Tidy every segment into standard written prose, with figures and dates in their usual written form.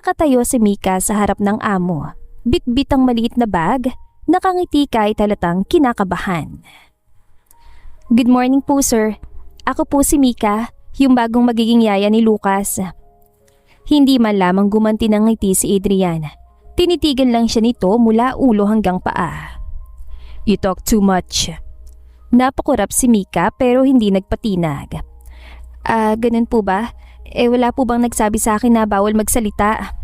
Nakatayo si Mika sa harap ng amo. Bit-bit ang maliit na bag, nakangiti kahit halatang kinakabahan. Good morning po, sir. Ako po si Mika, yung bagong magiging yaya ni Lucas. Hindi man lamang gumanti ng ngiti si Adrian. Tinitigan lang siya nito mula ulo hanggang paa. You talk too much. Napakurap si Mika pero hindi nagpatinag. Ganun po ba? Wala po bang nagsabi sa akin na bawal magsalita?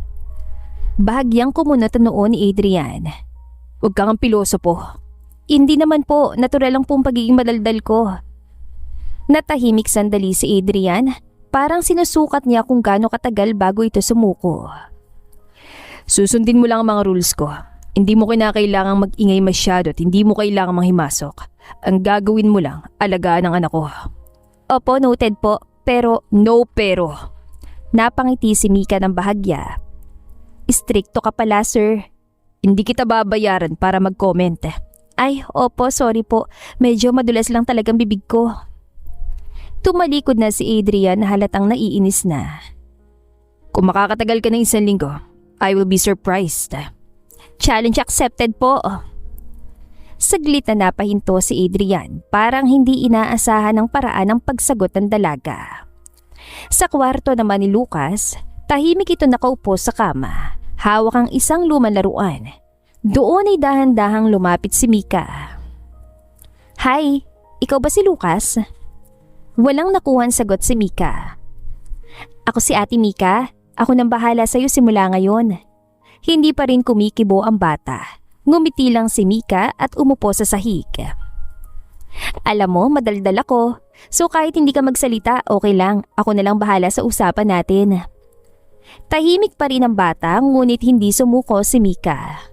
Bahagyang kumunot ang noo ni Adrian. Huwag kang piloso po. Hindi naman po, natural lang pong pagiging madaldal ko. Natahimik sandali si Adrian, parang sinusukat niya kung gaano katagal bago ito sumuko. Susundin mo lang ang mga rules ko. Hindi mo kinakailangang mag-ingay masyado at hindi mo kailangang manghimasok. Ang gagawin mo lang, alagaan ang anak ko. Opo, noted po. Pero, no pero. Napangiti si Mika ng bahagya. Istrikto ka pala, sir. Hindi kita babayaran para mag-comment. Ay, opo, sorry po. Medyo madulas lang talagang bibig ko. Tumalikod na si Adrian na halatang naiinis na. Kung makakatagal ka ng 1 linggo, I will be surprised. Challenge accepted po. Saglit na napahinto si Adrian, parang hindi inaasahan ang paraan ng pagsagot ng dalaga. Sa kwarto naman ni Lucas, tahimik ito nakaupo sa kama, hawak ang isang lumang laruan. Doon ay dahan-dahang lumapit si Mika. Hi, ikaw ba si Lucas? Walang nakuhan sagot si Mika. Ako si Ate Mika, ako nang bahala sa'yo simula ngayon. Hindi pa rin kumikibo ang bata. Ngumiti lang si Mika at umupo sa sahig. Alam mo, madaldal ako. So kahit hindi ka magsalita, okay lang. Ako na lang bahala sa usapan natin. Tahimik pa rin ang bata, ngunit hindi sumuko si Mika.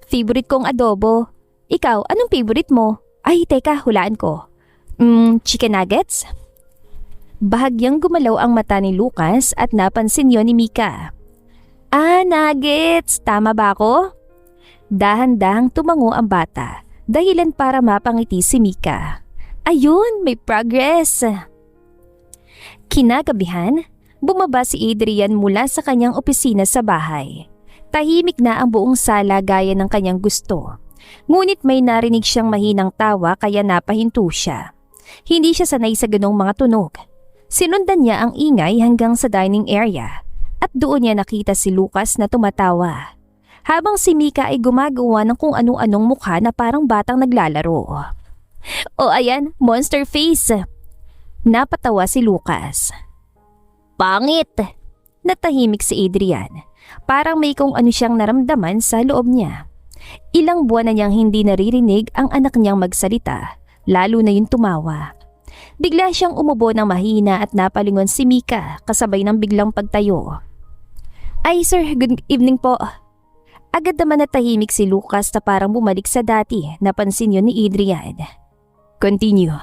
Favorite kong adobo. Ikaw, anong favorite mo? Ay, teka, hulaan ko. Chicken nuggets? Bahagyang gumalaw ang mata ni Lucas at napansin yon ni Mika. Nuggets! Tama ba ako? Dahan-dahang tumango ang bata, dahilan para mapangiti si Mika. Ayun, may progress! Kinagabihan, bumaba si Adrian mula sa kanyang opisina sa bahay. Tahimik na ang buong sala gaya ng kanyang gusto. Ngunit may narinig siyang mahinang tawa kaya napahinto siya. Hindi siya sanay sa ganong mga tunog. Sinundan niya ang ingay hanggang sa dining area at doon niya nakita si Lucas na tumatawa. Habang si Mika ay gumagawa ng kung ano-anong mukha na parang batang naglalaro. O ayan, monster face! Napatawa si Lucas. Pangit! Natahimik si Adrian. Parang may kung ano siyang naramdaman sa loob niya. Ilang buwan na niyang hindi naririnig ang anak niyang magsalita, lalo na yung tumawa. Bigla siyang umubo ng mahina at napalingon si Mika kasabay ng biglang pagtayo. Ay sir, good evening po. Agad naman natahimik si Lucas na parang bumalik sa dati, napansin yun ni Adrian. Continue.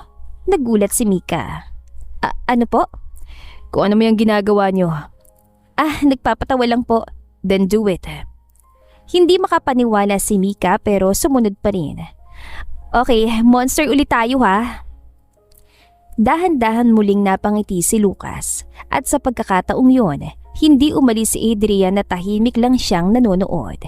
Nagulat si Mika. Ano po? Kung ano mo yung ginagawa niyo. Nagpapatawa lang po. Then do it. Hindi makapaniwala si Mika pero sumunod pa rin. Okay, monster ulit tayo ha. Dahan-dahan muling napangiti si Lucas at sa pagkakataong yon, hindi umalis si Adrian na tahimik lang siyang nanonood.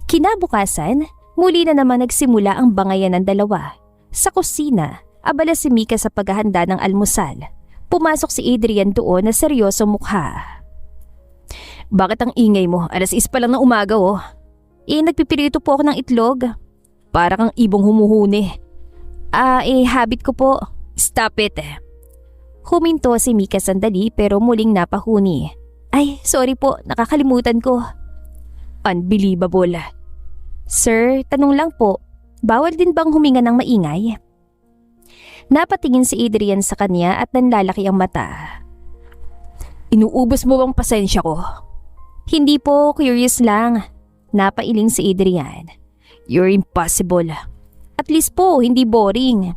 Kinabukasan, muli na naman nagsimula ang bangayan ng dalawa. Sa kusina, abala si Mika sa paghahanda ng almusal. Pumasok si Adrian doon na seryoso mukha. Bakit ang ingay mo? 6:00 pa lang ng umaga oh. Nagpipirito po ako ng itlog. Para kang ibong humuhuni. Habit ko po. Stop it. Huminto si Mika sandali pero muling napahuni. Ay, sorry po, nakakalimutan ko. Unbelievable. Sir, tanong lang po, bawal din bang huminga ng maingay? Napatingin si Adrian sa kanya at nanlalaki ang mata. Inuubos mo bang pasensya ko? Hindi po, curious lang. Napailing si Adrian. You're impossible. At least po, hindi boring.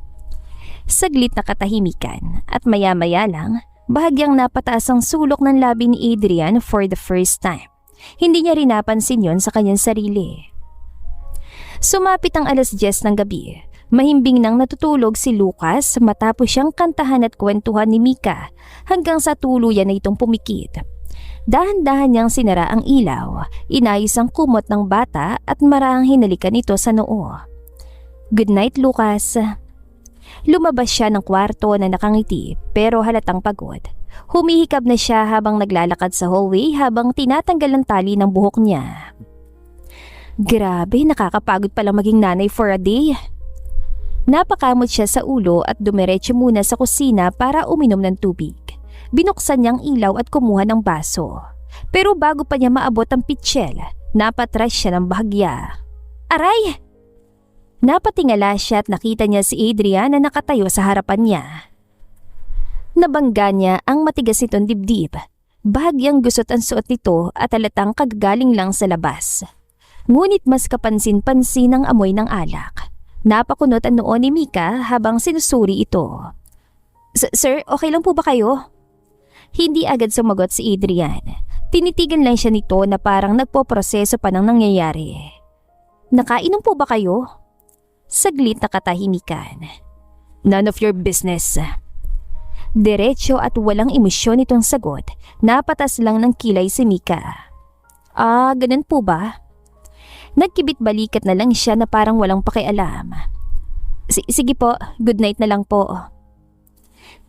Saglit na katahimikan at maya-maya lang, bahagyang napataas ang sulok ng labi ni Adrian for the first time. Hindi niya rin napansin yon sa kanyang sarili. Sumapit ang 10:00 ng gabi. Mahimbing nang natutulog si Lucas matapos siyang kantahan at kwentuhan ni Mika hanggang sa tuluyan na itong pumikit. Dahan-dahan niyang sinara ang ilaw, inayos ang kumot ng bata at marahang hinalikan ito sa noo. Good night, Lucas. Lumabas siya ng kwarto na nakangiti pero halatang pagod. Humihikab na siya habang naglalakad sa hallway habang tinatanggal ang tali ng buhok niya. Grabe, nakakapagod palang maging nanay for a day. Napakamot siya sa ulo at dumiretso muna sa kusina para uminom ng tubig. Binuksan niyang ilaw at kumuha ng baso. Pero bago pa niya maabot ang pitsyel, napatras siya ng bahagya. Aray! Napatingala siya at nakita niya si Adrian na nakatayo sa harapan niya. Nabangga niya ang matigas nitong dibdib. Bahagyang gusot ang suot nito at halatang kagagaling lang sa labas. Ngunit mas kapansin-pansin ang amoy ng alak. Napakunot ang noo ni Mika habang sinusuri ito. Sir, okay lang po ba kayo? Hindi agad sumagot si Adrian. Tinitigan lang siya nito na parang nagpoproseso pa ng nangyayari. Nakainom po ba kayo? Saglit na katahimikan. None of your business. Diretso at walang emosyon itong sagot. Napatas lang ng kilay si Mika. Ganun po ba? Nagkibit-balikat na lang siya na parang walang pakialam. Sige po, good night na lang po.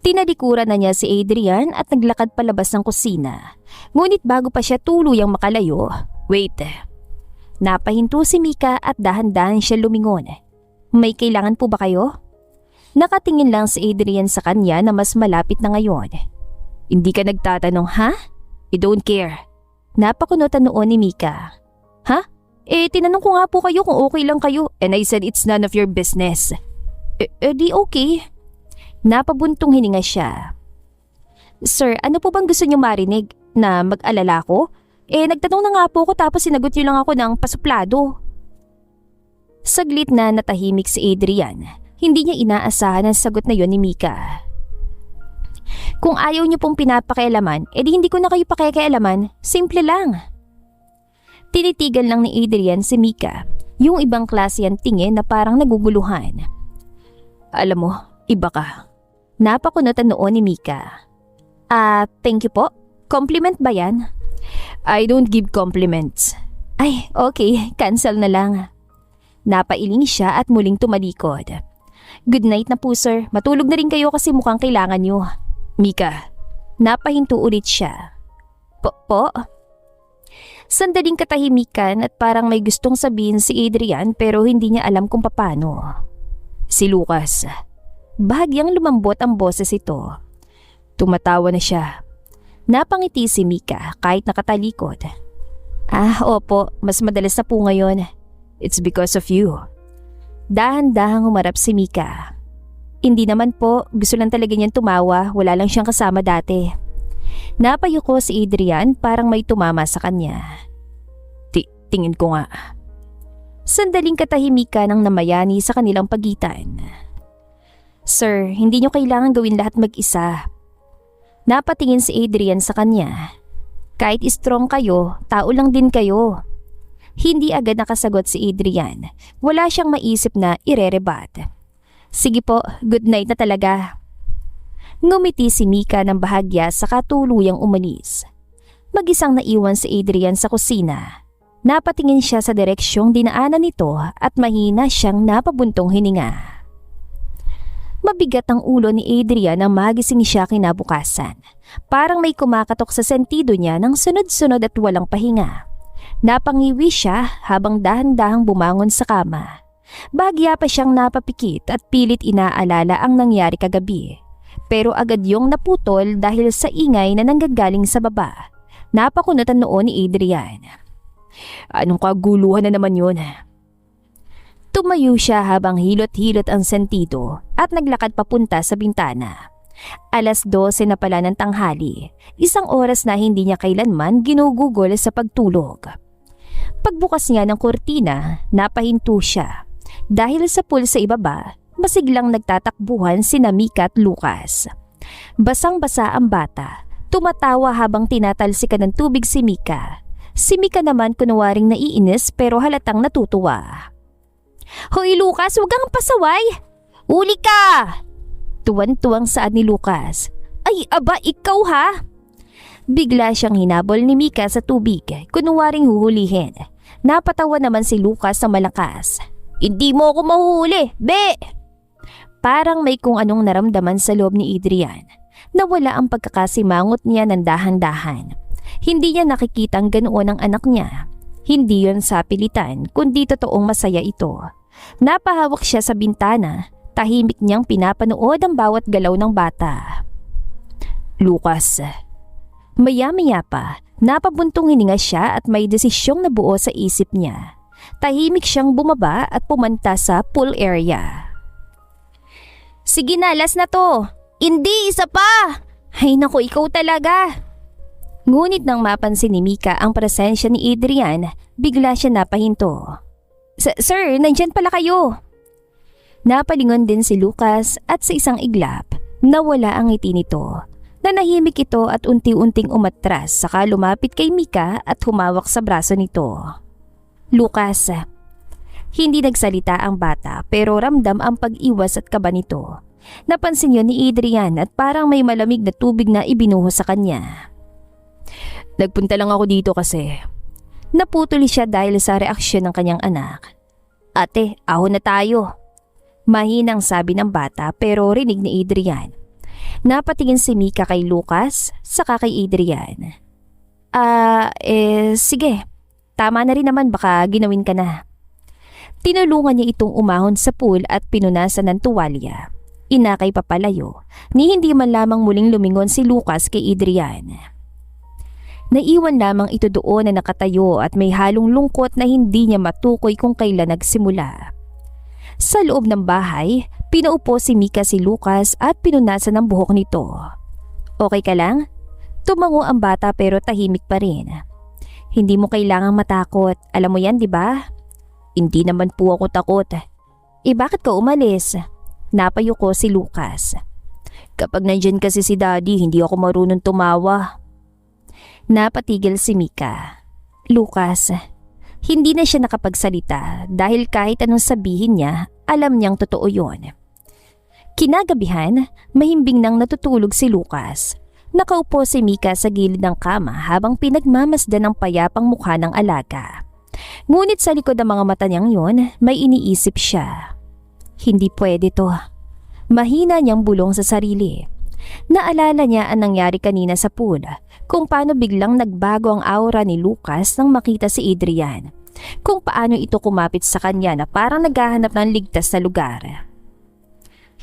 Tinalikuran na niya si Adrian at naglakad palabas ng kusina. Ngunit bago pa siya tuluyang makalayo, wait. Napahinto si Mika at dahan-dahan siya lumingon. May kailangan po ba kayo? Nakatingin lang si Adrian sa kanya na mas malapit na ngayon. Hindi ka nagtatanong, ha? I don't care. Napakunot ang noo ni Mika. Ha? Tinanong ko nga po kayo kung okay lang kayo and I said it's none of your business. Di okay. Napabuntong hininga siya. Sir, ano po bang gusto niyo marinig? Na mag-alala ko? Nagtanong na nga po ako tapos sinagot niyo lang ako ng pasuplado. Saglit na natahimik si Adrian. Hindi niya inaasahan ang sagot na yon ni Mika. Kung ayaw niyo pong pinapakialaman, di hindi ko na kayo pakikialaman. Simple lang. Tinitigan lang ni Adrian si Mika. Yung ibang klase ang tingin na parang naguguluhan. Alam mo, iba ka. Napakunot ang noo ni Mika. Thank you po. Compliment ba yan? I don't give compliments. Ay, okay. Cancel na lang. Napailing siya at muling tumalikod. Good night na po, sir. Matulog na rin kayo kasi mukhang kailangan nyo. Mika, napahinto ulit siya. Po? Sandaling katahimikan at parang may gustong sabihin si Adrian pero hindi niya alam kung paano. Si Lucas. Bahagyang lumambot ang boses ito. Tumatawa na siya. Napangiti si Mika kahit nakatalikod. Opo, mas madalas na po ngayon. It's because of you. Dahan-dahang humarap si Mika. Hindi naman po, gusto lang talaga niyan tumawa, wala lang siyang kasama dati. Napayuko si Adrian parang may tumama sa kanya. Tingin ko nga. Sandaling katahimikan ang namayani sa kanilang pagitan. Sir, hindi niyo kailangan gawin lahat mag-isa. Napatingin si Adrian sa kanya. Kahit strong kayo, tao lang din kayo. Hindi agad nakasagot si Adrian. Wala siyang maisip na irerebat. Sige po, good night na talaga. Ngumiti si Mika ng bahagya sa katuluyang umalis. Mag-isang naiwan si Adrian sa kusina. Napatingin siya sa direksyong dinaanan nito at mahina siyang napabuntong hininga. Mabigat ang ulo ni Adrian nang magising siya kinabukasan. Parang may kumakatok sa sentido niya ng sunod-sunod at walang pahinga. Napangiwi siya habang dahan-dahang bumangon sa kama. Bahagya pa siyang napapikit at pilit inaalala ang nangyari kagabi. Pero agad yung naputol dahil sa ingay na nanggagaling sa baba. Napakunot ang noo ni Adrian. Anong kaguluhan na naman yun? Tumayo siya habang hilot-hilot ang sentido at naglakad papunta sa bintana. 12:00 na pala ng tanghali, isang oras na hindi niya kailanman ginugugol sa pagtulog. Pagbukas niya ng kurtina, napahinto siya. Dahil sa pool sa ibaba, masiglang nagtatakbuhan sina Mika at Lucas. Basang-basa ang bata, tumatawa habang tinatalsikan ng tubig si Mika. Si Mika naman kunwaring naiinis pero halatang natutuwa. Hoy Lucas, huwag kang pasaway! Uli ka! Tuwan-tuwang saad ni Lucas. Ay, aba, ikaw ha? Bigla siyang hinabol ni Mika sa tubig, kunwaring huhulihin. Napatawa naman si Lucas sa malakas. Hindi mo ako mahuhuli, be! Parang may kung anong naramdaman sa loob ni Adrian. Nawala ang pagkakasimangot niya ng dahan-dahan. Hindi niya nakikitang ganoon ang anak niya. Hindi yon sa pilitan, kundi totoong masaya ito. Napahawak siya sa bintana, tahimik niyang pinapanood ang bawat galaw ng bata. Lucas. Maya-maya pa, napabuntong hininga siya at may desisyong nabuo sa isip niya. Tahimik siyang bumaba at pumanta sa pool area. Sige na, last na to. Hindi, isa pa! Ay naku, ikaw talaga! Ngunit nang mapansin ni Mika ang presensya ni Adrian, bigla siya napahinto. Sir, nandyan pala kayo. Napalingon din si Lucas at sa isang iglap, nawala ang ngiti nito. Nanahimik ito at unti-unting umatras saka lumapit kay Mika at humawak sa braso nito. Lucas. Hindi nagsalita ang bata pero ramdam ang pag-iwas at kaba nito. Napansin yun ni Adrian at parang may malamig na tubig na ibinuhos sa kanya. Nagpunta lang ako dito kasi. Naputol siya dahil sa reaksyon ng kanyang anak. Ate, ahon na tayo. Mahinang sabi ng bata pero rinig ni Adrian. Napatingin si Mika kay Lucas saka kay Adrian. Sige. Tama na rin naman, baka ginawin ka na. Tinulungan niya itong umahon sa pool at pinunasan ng tuwalya. Inakay papalayo, ni hindi man lamang muling lumingon si Lucas kay Adrian. Naiwan lamang ito doon na nakatayo at may halong lungkot na hindi niya matukoy kung kailan nagsimula. Sa loob ng bahay, pinaupo si Mika si Lucas at pinunasan ang buhok nito. Okay ka lang? Tumango ang bata pero tahimik pa rin. Hindi mo kailangang matakot. Alam mo yan, di ba? Hindi naman po ako takot. Bakit ka umalis? Napayuko si Lucas. Kapag nandyan kasi si Daddy, hindi ako marunong tumawa. Napatigil si Mika. Lucas, hindi na siya nakapagsalita dahil kahit anong sabihin niya, alam niyang totoo yon. Kinagabihan, mahimbing nang natutulog si Lucas. Nakaupo si Mika sa gilid ng kama habang pinagmamasdan ang payapang mukha ng alaga. Ngunit sa likod ng mga mata niyang yun, may iniisip siya. Hindi pwede to. Mahina niyang bulong sa sarili. Naalala niya ang nangyari kanina sa pool, kung paano biglang nagbago ang aura ni Lucas nang makita si Adrian. Kung paano ito kumapit sa kanya na parang naghahanap ng ligtas na lugar.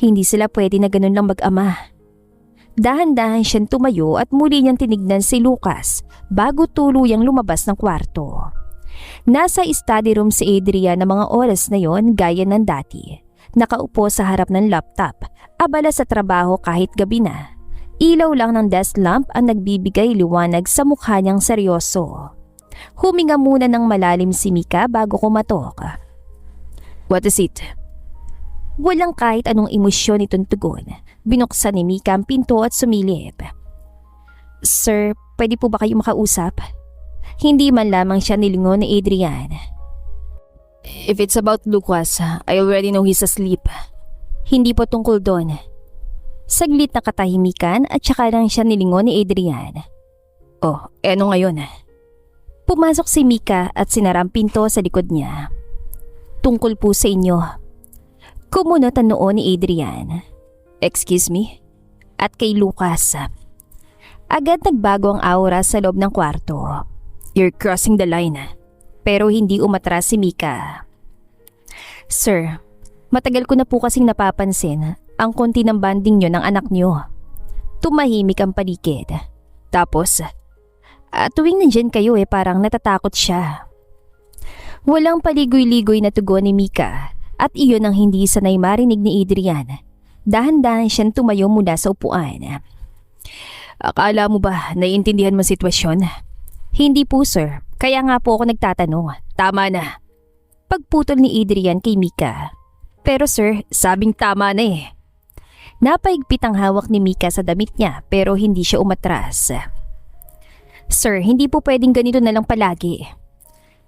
Hindi sila pwede na ganun lang mag-ama. Dahan-dahan siyang tumayo at muli niyang tinignan si Lucas bago tuluyang lumabas ng kwarto. Nasa study room si Adrian na mga oras na yon gaya ng dati. Nakaupo sa harap ng laptop, abala sa trabaho kahit gabi na. Ilaw lang ng desk lamp ang nagbibigay liwanag sa mukha niyang seryoso. Huminga muna ng malalim si Mika bago kumatok. What is it? Walang kahit anong emosyon itong tugon. Binuksan ni Mika ang pinto at sumilip. Sir, pwede po ba kayo makausap? Hindi man lamang siya nilingon ni Adrian. If it's about Lucas, I already know he's asleep. Hindi po tungkol doon. Saglit na katahimikan at saka lang siya nilingon ni Adrian. Oh, ano ngayon? Pumasok si Mika at sinara ang pinto sa likod niya. Tungkol po sa inyo. Kumunot ang noo ni Adrian. Excuse me? At kay Lucas. Agad nagbago ang aura sa loob ng kwarto. You're crossing the line. Pero hindi umatras si Mika. Sir, matagal ko na po kasing napapansin ang konti ng banding nyo ng anak nyo. Tumahimik ang paligid. Tapos, tuwing nandyan kayo parang natatakot siya. Walang paligoy-ligoy na tugon ni Mika at iyon ang hindi sanay marinig ni Adrian. Dahan-dahan siyang tumayo mula sa upuan. Akala mo ba naiintindihan mo sitwasyon? Hindi po sir, kaya nga po ako nagtatanong. Tama na. Pagputol ni Adrian kay Mika. Pero sir, sabing tama na eh. Napaigpit ang hawak ni Mika sa damit niya pero hindi siya umatras. Sir, hindi po pwedeng ganito na lang palagi.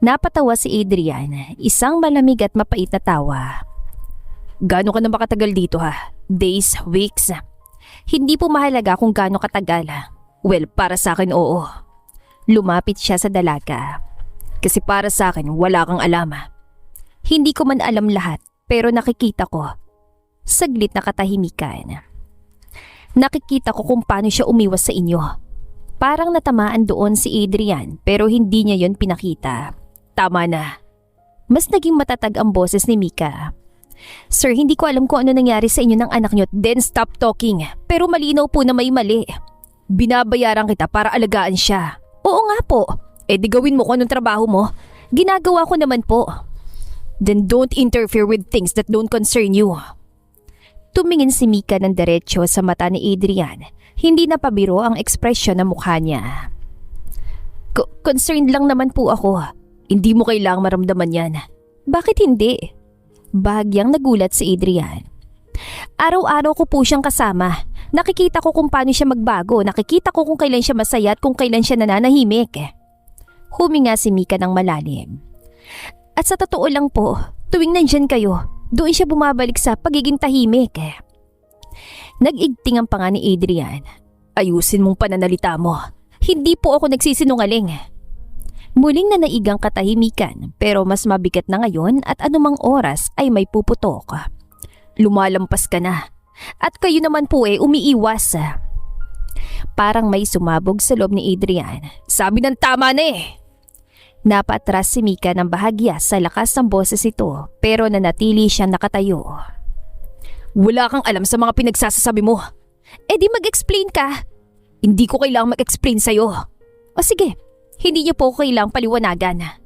Napatawa si Adrian, isang malamig at mapait na tawa. Gaano ka na makatagal dito ha? Days, weeks? Hindi po mahalaga kung gaano katagal. Well, para sa akin oo. Lumapit siya sa dalaga. Kasi para sa akin wala kang alam. Hindi ko man alam lahat pero nakikita ko. Saglit na katahimikan. Nakikita ko kung paano siya umiwas sa inyo. Parang natamaan doon si Adrian pero hindi niya yon pinakita. Tama na. Mas naging matatag ang boses ni Mika. Sir, hindi ko alam kung ano nangyari sa inyo ng anak niyo. Then stop talking. Pero malinaw po na may mali. Binabayaran kita para alagaan siya. Oo nga po. Eh di gawin mo kung anong trabaho mo. Ginagawa ko naman po. Then don't interfere with things that don't concern you. Tumingin si Mika ng diretsyo sa mata ni Adrian. Hindi na pabiro ang ekspresyon ng mukha niya. Concerned lang naman po ako. Hindi mo kailangang maramdaman yan. Bakit hindi? Bahagyang nagulat si Adrian. Araw-araw ko po siyang kasama. Nakikita ko kung paano siya magbago. Nakikita ko kung kailan siya masaya at kung kailan siya nananahimik. Huminga si Mika ng malalim. At sa totoo lang po, tuwing nandyan kayo, doon siya bumabalik sa pagiging tahimik. Nag-igting ang panga ni Adrian. Ayusin mong pananalita mo. Hindi po ako nagsisinungaling. Muling na naigang katahimikan pero mas mabigat na ngayon at anumang oras ay may puputok. Lumalampas ka na. At kayo naman po umiiwas. Parang may sumabog sa loob ni Adrian. Sabi ng tama na eh. Napatras si Mika ng bahagya sa lakas ng boses ito pero nanatili siyang nakatayo. Wala kang alam sa mga pinagsasasabi mo. Eh di mag-explain ka. Hindi ko kailangang mag-explain sa'yo. O sige, hindi niyo po kailangang paliwanagan.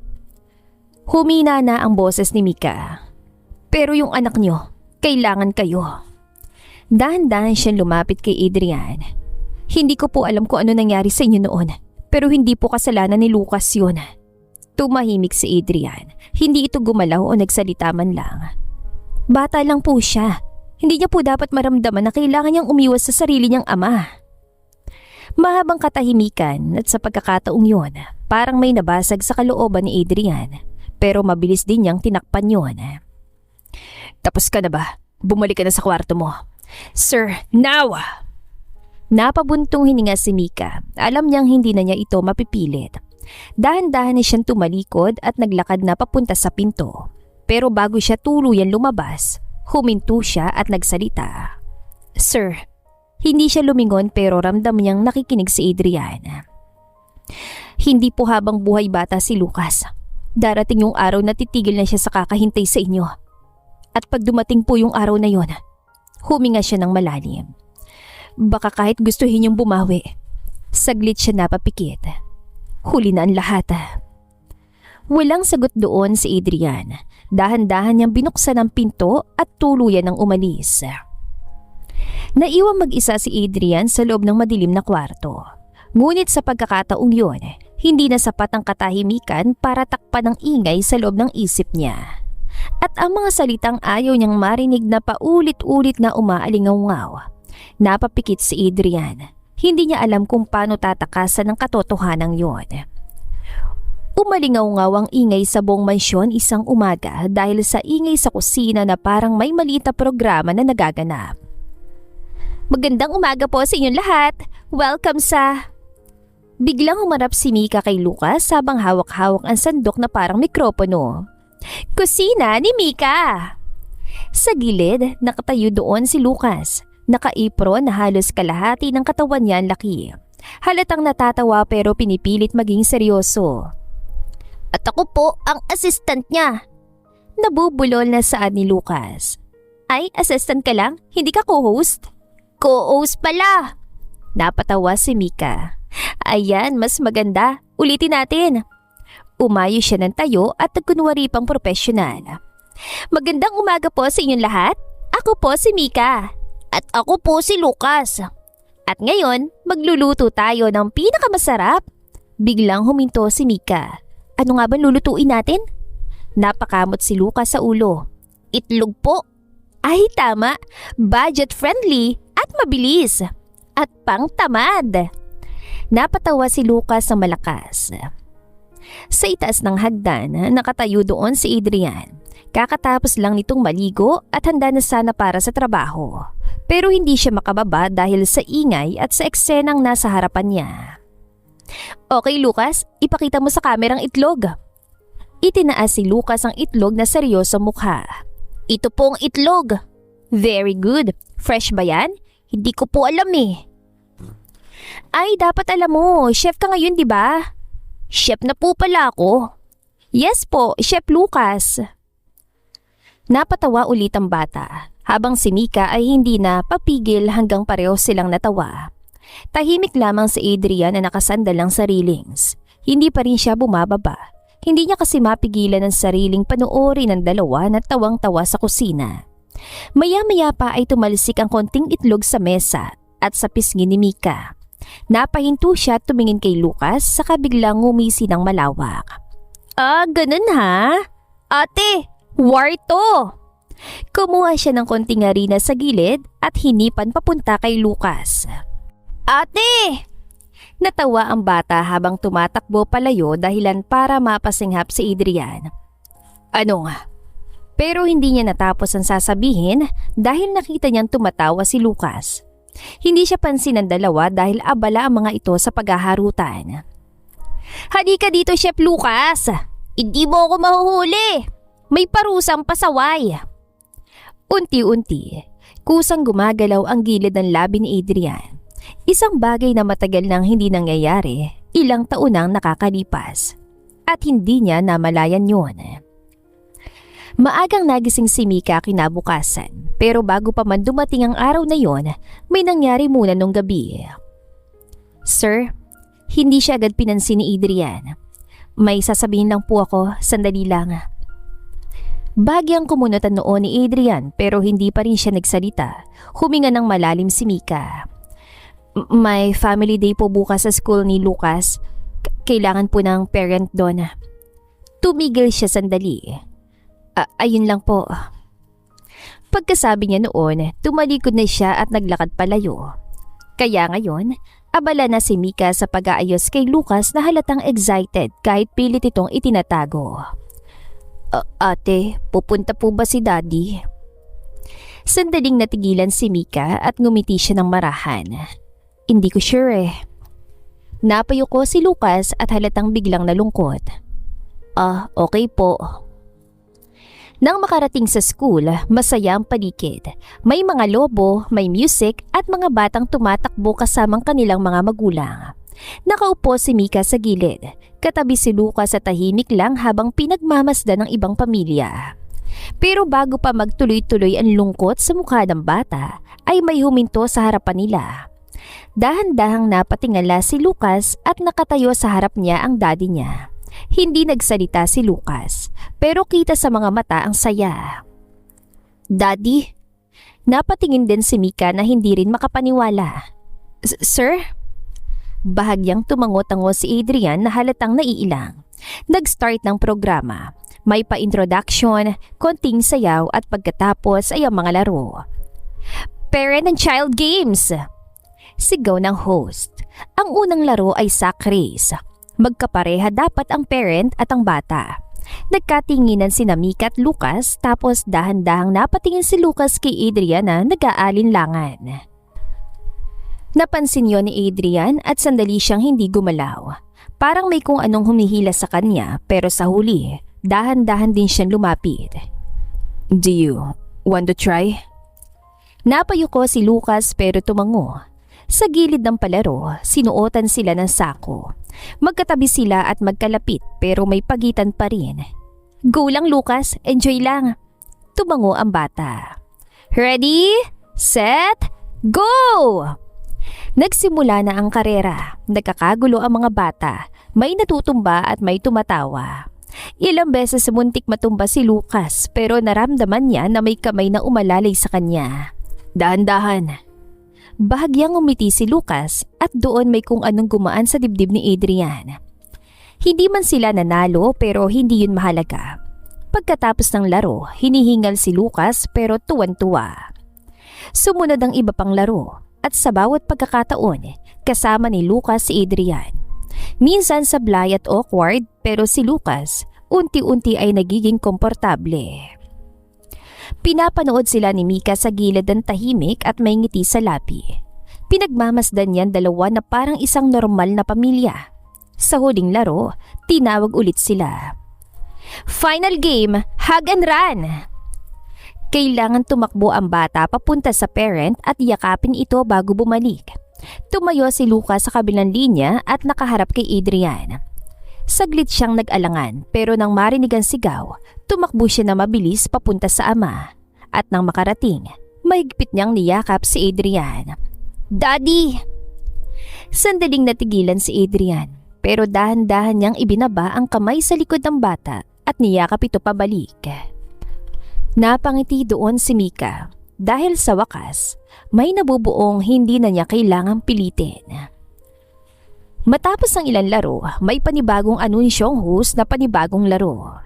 Humina na ang boses ni Mika. Pero yung anak niyo, kailangan kayo. Dahan-dahan siyang lumapit kay Adrian. Hindi ko po alam kung ano nangyari sa inyo noon, pero hindi po kasalanan ni Lucas yun. Tumahimik si Adrian. Hindi ito gumalaw o nagsalita man lang. Bata lang po siya. Hindi niya po dapat maramdaman na kailangan niyang umiwas sa sarili niyang ama. Mahabang katahimikan at sa pagkakataong yun, parang may nabasag sa kalooban ni Adrian. Pero mabilis din niyang tinakpan yun. Tapos ka na ba? Bumalik ka na sa kwarto mo. Sir, now! Napabuntong hininga si Mika. Alam niyang hindi na niya ito mapipilit. Dahan-dahan na siyang tumalikod at naglakad na papunta sa pinto. Pero bago siya tuluyan lumabas, huminto siya at nagsalita. Sir, hindi siya lumingon pero ramdam niyang nakikinig si Adrian. Hindi po habang buhay bata si Lucas. Darating yung araw na titigil na siya sa kakahintay sa inyo. At pag dumating po yung araw na yon, huminga siya ng malalim. Baka kahit gustuhin niyong bumawi. Saglit siya napapikit. Huli na ang lahat. Walang sagot doon si Adrian. Dahan-dahan niyang binuksan ang pinto at tuluyan ng umalis. Naiwang mag-isa si Adrian sa loob ng madilim na kwarto. Ngunit sa pagkakataong yun, hindi na sapat ang katahimikan para takpan ang ingay sa loob ng isip niya. At ang mga salitang ayaw niyang marinig na paulit-ulit na umaalingaw-ngaw. Napapikit si Adrian. Hindi niya alam kung paano tatakasan ng katotohanan yon. Umalingaw-ngaw ang ingay sa buong mansyon isang umaga dahil sa ingay sa kusina na parang may maliit na programa na nagaganap. Magandang umaga po sa inyong lahat. Welcome sa... Biglang humarap si Mika kay Lucas habang hawak-hawak ang sandok na parang mikropono. Kusina ni Mika! Sa gilid, nakatayo doon si Lucas. Naka-apron na halos kalahati ng katawan niya ang laki. Halatang natatawa pero pinipilit maging seryoso. At ako po ang assistant niya. Nabubulol na saad ni Lucas. Ay, assistant ka lang? Hindi ka co-host? Co-host pala! Napatawa si Mika. Ayan, mas maganda. Ulitin natin. Umayo siya ng tayo at nagkunwari pang profesional. Magandang umaga po sa inyong lahat. Ako po si Mika. At ako po si Lucas. At ngayon, magluluto tayo ng pinakamasarap. Biglang huminto si Mika. Ano nga ba lulutuin natin? Napakamot si Lucas sa ulo. Itlog po. Ay tama, budget friendly at mabilis. At pang tamad. Napatawa si Lucas sa malakas. Sa itaas ng hagdan, nakatayo doon si Adrian. Kakatapos lang nitong maligo at handa na sana para sa trabaho. Pero hindi siya makababa dahil sa ingay at sa eksenang nasa harapan niya. Okay Lucas, ipakita mo sa kamerang itlog. Itinaas si Lucas ang itlog na seryoso mukha. Ito pong itlog. Very good. Fresh ba yan? Hindi ko po alam eh. Ay, dapat alam mo. Chef ka ngayon, di ba? Chef na po pala ako. Yes po, Chef Lucas. Napatawa ulit ang bata, habang si Mika ay hindi na papigil hanggang pareho silang natawa. Tahimik lamang si Adrian na nakasandal lang sa railings. Hindi pa rin siya bumababa. Hindi niya kasi mapigilan ang sariling panoorin ng dalawa na tawang-tawa sa kusina. Maya-maya pa ay tumalsik ang konting itlog sa mesa at sa pisngi ni Mika. Napahinto siya at tumingin kay Lucas saka biglang ngumisi ng malawak. Ah, ganun ha? Ate, war to! Kumuha siya ng konting harina sa gilid at hinipan papunta kay Lucas. Ate! Natawa ang bata habang tumatakbo palayo dahilan para mapasinghap si Adrian. Ano nga? Pero hindi niya natapos ang sasabihin dahil nakita niyang tumatawa si Lucas. Hindi siya pansin ng dalawa dahil abala ang mga ito sa paghaharutan. Halika dito, Chef Lucas! Hindi mo ako mahuhuli! May parusang pasaway! Unti-unti, kusang gumagalaw ang gilid ng labi ni Adrian. Isang bagay na matagal nang hindi nangyayari, ilang taon nang nakakalipas. At hindi niya namalayan yun. Maagang nagising si Mika kinabukasan, pero bago pa man dumating ang araw na yon, may nangyari muna nung gabi. Sir, hindi siya agad pinansin ni Adrian. May sasabihin lang po ako, sandali lang. Bagyang kumunutan noon ni Adrian pero hindi pa rin siya nagsalita. Huminga ng malalim si Mika. May family day po bukas sa school ni Lucas. Kailangan po ng parent doon. Tumigil siya sandali. Ayun lang po. Pagkasabi niya noon, tumalikod na siya at naglakad palayo. Kaya ngayon, abala na si Mika sa pag-aayos kay Lucas na halatang excited kahit pilit itong itinatago. Ate, pupunta po ba si Daddy? Sandaling natigilan si Mika at ngumiti siya ng marahan. Hindi ko sure eh. Napayuko si Lucas at halatang biglang nalungkot. Okay po. Nang makarating sa school, masaya ang paligid. May mga lobo, may music at mga batang tumatakbo kasamang kanilang mga magulang. Nakaupo si Mika sa gilid. Katabi si Lucas sa tahimik lang habang pinagmamasdan ng ibang pamilya. Pero bago pa magtuloy-tuloy ang lungkot sa mukha ng bata, ay may huminto sa harapan nila. Dahan-dahang napatingala si Lucas at nakatayo sa harap niya ang daddy niya. Hindi nagsalita si Lucas, pero kita sa mga mata ang saya. Daddy? Napatingin din si Mika na hindi rin makapaniwala. Sir? Bahagyang tumango-tango si Adrian na halatang naiilang. Nag-start ng programa. May pa-introduction, konting sayaw at pagkatapos ay ang mga laro. Parent and Child Games! Sigaw ng host. Ang unang laro ay sack race. Magkapareha dapat ang parent at ang bata. Nagkatinginan sina Mika at Lucas tapos dahan-dahang napatingin si Lucas kay Adrian na nag-aalinlangan. Napansin yon ni Adrian at sandali siyang hindi gumalaw. Parang may kung anong humihila sa kanya pero sa huli, dahan-dahan din siyang lumapit. Do you want to try? Napayuko si Lucas pero tumango. Sa gilid ng palaro, sinuotan sila ng sako. Magkatabi sila at magkalapit pero may pagitan pa rin. Go lang Lucas, enjoy lang. Tumango ang bata. Ready, set, go! Nagsimula na ang karera. Nagkakagulo ang mga bata. May natutumba at may tumatawa. Ilang beses muntik matumba si Lucas pero naramdaman niya na may kamay na umalalay sa kanya. Dahan-dahan. Bahagyang umiti si Lucas at doon may kung anong gumaan sa dibdib ni Adrian. Hindi man sila nanalo pero hindi yun mahalaga. Pagkatapos ng laro, hinihingal si Lucas pero tuwan-tuwa. Sumunod ang iba pang laro at sa bawat pagkakataon, kasama ni Lucas si Adrian. Minsan sablay at awkward pero si Lucas unti-unti ay nagiging komportable. Pinapanood sila ni Mika sa gilid ng tahimik at may ngiti sa labi. Pinagmamasdan niyan dalawa na parang isang normal na pamilya. Sa huling laro, tinawag ulit sila. Final game, hug and run! Kailangan tumakbo ang bata papunta sa parent at yakapin ito bago bumalik. Tumayo si Lucas sa kabilang linya at nakaharap kay Adrian. Saglit siyang nag-alangan pero nang marinig ang sigaw, tumakbo siya na mabilis papunta sa ama. At nang makarating, mahigpit niyang niyakap si Adrian. Daddy! Sandaling natigilan si Adrian pero dahan-dahan niyang ibinaba ang kamay sa likod ng bata at niyakap ito pabalik. Napangiti doon si Mika dahil sa wakas may nabubuong hindi na niya kailangang pilitin. Matapos ang ilang laro, may panibagong anunsyong host na panibagong laro.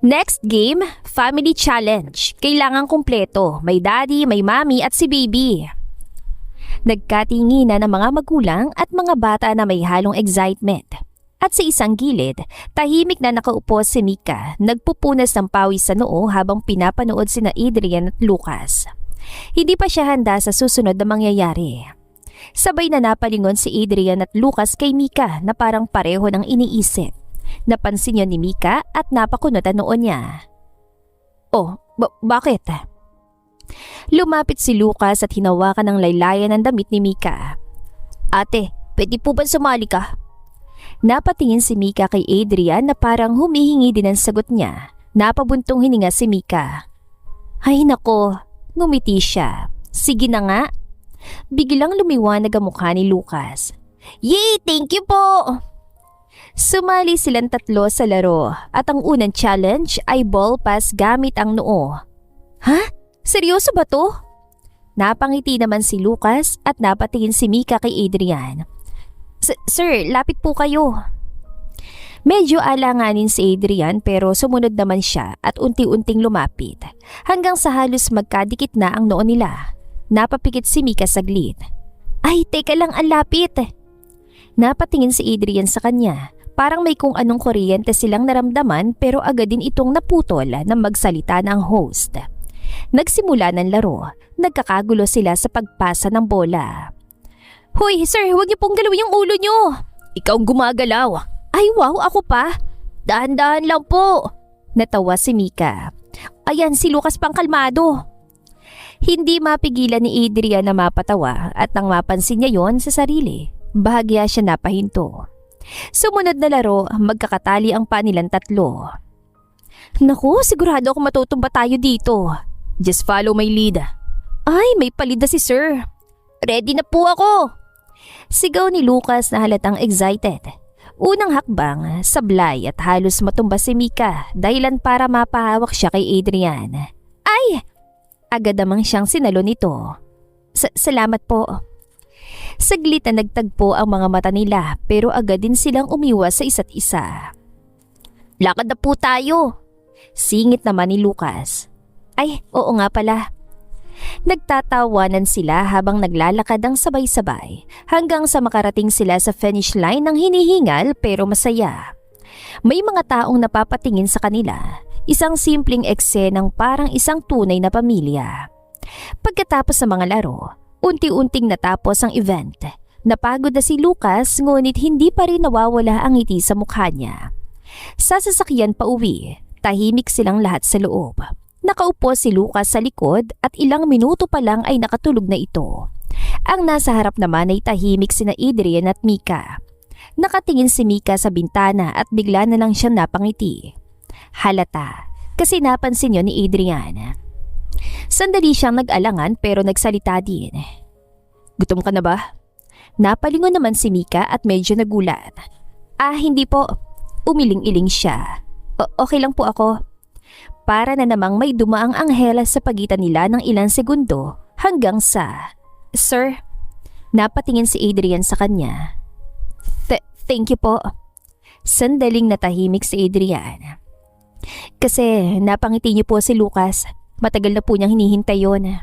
Next game, family challenge. Kailangan kumpleto. May daddy, may mommy at si baby. Nagkatinginan ng mga magulang at mga bata na may halong excitement. At sa isang gilid, tahimik na nakaupo si Mika, nagpupunas ng pawis sa noo habang pinapanood sina Adrian at Lucas. Hindi pa siya handa sa susunod na mangyayari. Sabay na napalingon si Adrian at Lucas kay Mika na parang pareho ng iniisip. Napansin niya ni Mika at napakunot ang noo niya. Oh, bakit? Lumapit si Lucas at hinawakan ng laylayan ng damit ni Mika. Ate, pwede po ba sumali ka? Napatingin si Mika kay Adrian na parang humihingi din ang sagot niya. Napabuntong hininga si Mika. Ay nako, ngumiti siya. Sige na nga. Biglang lumiwanag ang mukha ni Lucas. Yay! Thank you po! Sumali silang tatlo sa laro at ang unang challenge ay ball pass gamit ang noo. Ha? Seryoso ba to? Napangiti naman si Lucas at napatingin si Mika kay Adrian. Sir, lapit po kayo. Medyo alanganin si Adrian pero sumunod naman siya at unti-unting lumapit hanggang sa halos magkadikit na ang noo nila. Napapikit si Mika saglit. Ay, teka lang, ang lapit. Napatingin si Adrian sa kanya. Parang may kung anong kuryente silang naramdaman pero agad din itong naputol nang magsalita ng host. Nagsimula ng laro. Nagkakagulo sila sa pagpasa ng bola. Hoy, sir, huwag niyo pong galawin yung ulo niyo. Ikaw ang gumagalaw. Ay, wow, ako pa. Dahan-dahan lang po. Natawa si Mika. Ayan, si Lucas pang kalmado. Hindi mapigilan ni Adrian na mapatawa at nang mapansin niya yon sa sarili, bahagya siya napahinto. Sumunod na laro, magkakatali ang pa nilang tatlo. Naku, sigurado ako matutumba tayo dito. Just follow my lead. Ay, may palid na si sir. Ready na po ako. Sigaw ni Lucas na halatang excited. Unang hakbang, sablay at halos matumba si Mika dahilan para mapahawak siya kay Adrian. Ay! Agad namang siyang sinalo nito. Salamat po. Saglit na nagtagpo ang mga mata nila pero agad din silang umiwas sa isa't isa. Lakad na po tayo. Singit naman ni Lucas. Ay, oo nga pala. Nagtatawanan sila habang naglalakad ang sabay-sabay hanggang sa makarating sila sa finish line ng hinihingal pero masaya. May mga taong napapatingin sa kanila. Isang simpleng eksenang parang isang tunay na pamilya. Pagkatapos ng mga laro, unti-unting natapos ang event. Napagod na si Lucas ngunit hindi pa rin nawawala ang ngiti sa mukha niya. Sa sasakyan pa uwi, tahimik silang lahat sa loob. Nakaupo si Lucas sa likod at ilang minuto pa lang ay nakatulog na ito. Ang nasa harap naman ay tahimik sina Adrian at Mika. Nakatingin si Mika sa bintana at bigla na lang siyang napangiti. Halata, kasi napansin niyo ni Adrian. Sandali siyang nag-alangan pero nagsalita din. Gutom ka na ba? Napalingon naman si Mika at medyo nagulat. Hindi po. Umiling-iling siya. Okay lang po ako. Para na namang may dumaang anghela sa pagitan nila ng ilang segundo hanggang sa... Sir, napatingin si Adrian sa kanya. Thank you po. Sandaling natahimik si Adrian. Kasi napangiti niyo po si Lucas. Matagal na po niyang hinihintay yon.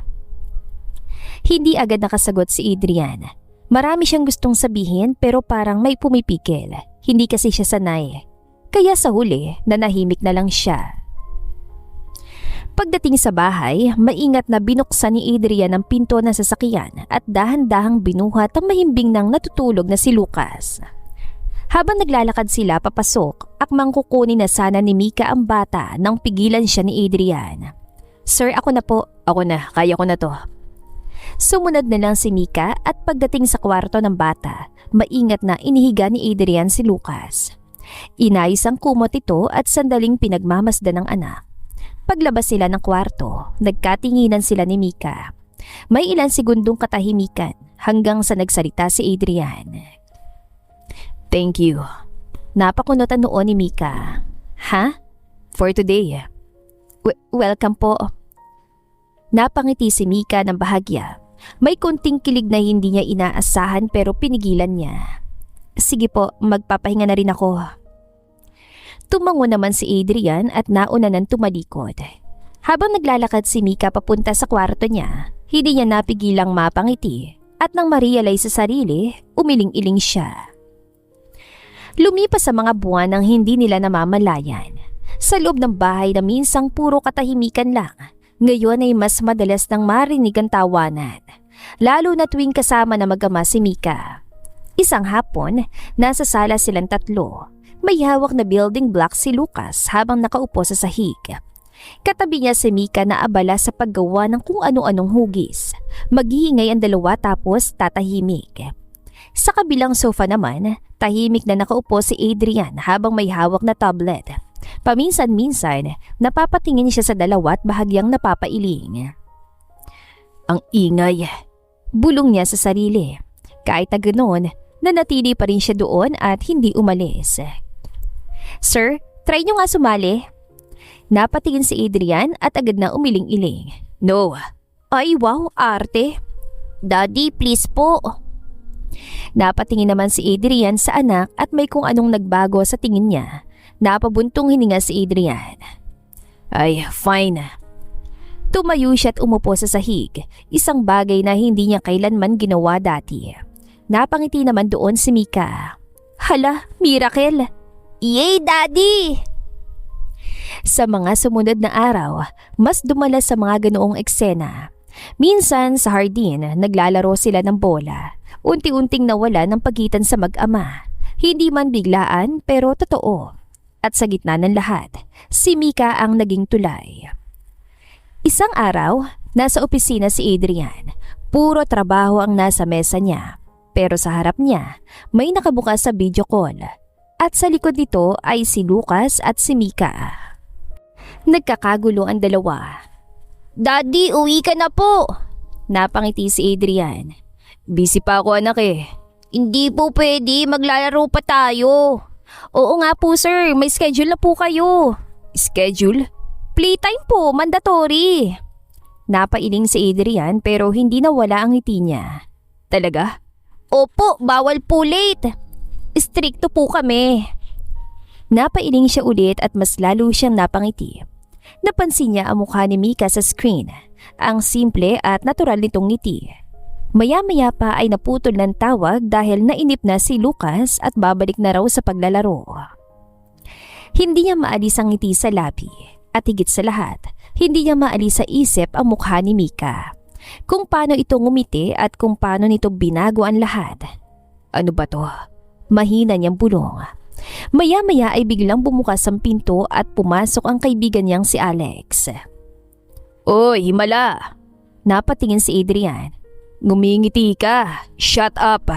Hindi agad nakasagot si Adrian. Marami siyang gustong sabihin pero parang may pumipigil. Hindi kasi siya sanay. Kaya sa huli, nanahimik na lang siya. Pagdating sa bahay, maingat na binuksan ni Adrian ang pinto ng sasakyan at dahan-dahang binuhat ang mahimbing ng natutulog na si Lucas. Habang naglalakad sila papasok, akmang kukunin na sana ni Mika ang bata nang pigilan siya ni Adrian. "Sir, ako na po." "Ako na, kaya ko na to." Sumunod na lang si Mika at pagdating sa kwarto ng bata, maingat na inihiga ni Adrian si Lucas. Inayos ang kumot ito at sandaling pinagmamasdan ng anak. Paglabas sila ng kwarto, nagkatinginan sila ni Mika. May ilang segundong katahimikan hanggang sa nagsalita si Adrian. "Thank you." Napakunot ang noo ni Mika. "Ha? For today?" Welcome po." Napangiti si Mika ng bahagya. May kunting kilig na hindi niya inaasahan pero pinigilan niya. "Sige po, magpapahinga na rin ako." Tumango naman si Adrian at nauna nang tumalikod. Habang naglalakad si Mika papunta sa kwarto niya, hindi niya napigilang mapangiti at nang ma-realize sa sarili, umiling-iling siya. Lumipas sa mga buwan nang hindi nila namamalayan. Sa loob ng bahay na minsang puro katahimikan lang, ngayon ay mas madalas nang marinig ang tawanan, lalo na tuwing kasama na mag-ama si Mika. Isang hapon, nasa sala silang tatlo. May hawak na building block si Lucas habang nakaupo sa sahig. Katabi niya si Mika na abala sa paggawa ng kung ano-anong hugis. Maghihingay ang dalawa tapos tatahimik. Sa kabilang sofa naman, tahimik na nakaupo si Adrian habang may hawak na tablet. Paminsan-minsan, napapatingin siya sa dalawa at bahagyang napapailing. "Ang ingay," bulong niya sa sarili. Kahit na ganoon, nanatili pa rin siya doon at hindi umalis. "Sir, try niyo nga sumali." Napatingin si Adrian at agad na umiling-iling. "No." "Ay wow, arte." "Daddy, please po." Napatingin naman si Adrian sa anak at may kung anong nagbago sa tingin niya. Napabuntong hininga si Adrian. "Ay, fine." Tumayo siya at umupo sa sahig, isang bagay na hindi niya kailanman ginawa dati. Napangiti naman doon si Mika. "Hala, miracle!" "Yay, Daddy!" Sa mga sumunod na araw, mas dumalas sa mga ganoong eksena. Minsan sa hardin, naglalaro sila ng bola. Unti-unting nawala ng pagitan sa mag-ama. Hindi man biglaan pero totoo. At sa gitna ng lahat, si Mika ang naging tulay. Isang araw, nasa opisina si Adrian. Puro trabaho ang nasa mesa niya. Pero sa harap niya, may nakabukas sa video call. At sa likod nito ay si Lucas at si Mika. Nagkakagulo ang dalawa. "Daddy, uwi ka na po." Napangiti si Adrian. "Busy pa ako, anak eh." "Hindi po pwede, maglalaro pa tayo." "Oo nga po sir, may schedule na po kayo." "Schedule?" "Playtime po, mandatory." Napailing si Adrian pero hindi nawala ang ngiti niya. "Talaga?" "Opo, bawal po late. Stricto po kami." Napailing siya ulit at mas lalo siyang napangiti. Napansin niya ang mukha ni Mika sa screen. Ang simple at natural nitong ngiti. Maya-maya pa ay naputol ng tawag dahil nainip na si Lucas at babalik na raw sa paglalaro. Hindi niya maalis ang ngiti sa labi at higit sa lahat, hindi niya maalis sa isip ang mukha ni Mika. Kung paano ito ngumiti at kung paano nito binago ang lahat. "Ano ba to?" Mahina niyang bulong. Maya-maya ay biglang bumukas ang pinto at pumasok ang kaibigan niyang si Alex. "Oy, himala!" Napatingin si Adrian. "Ngumingiti ka. Shut up.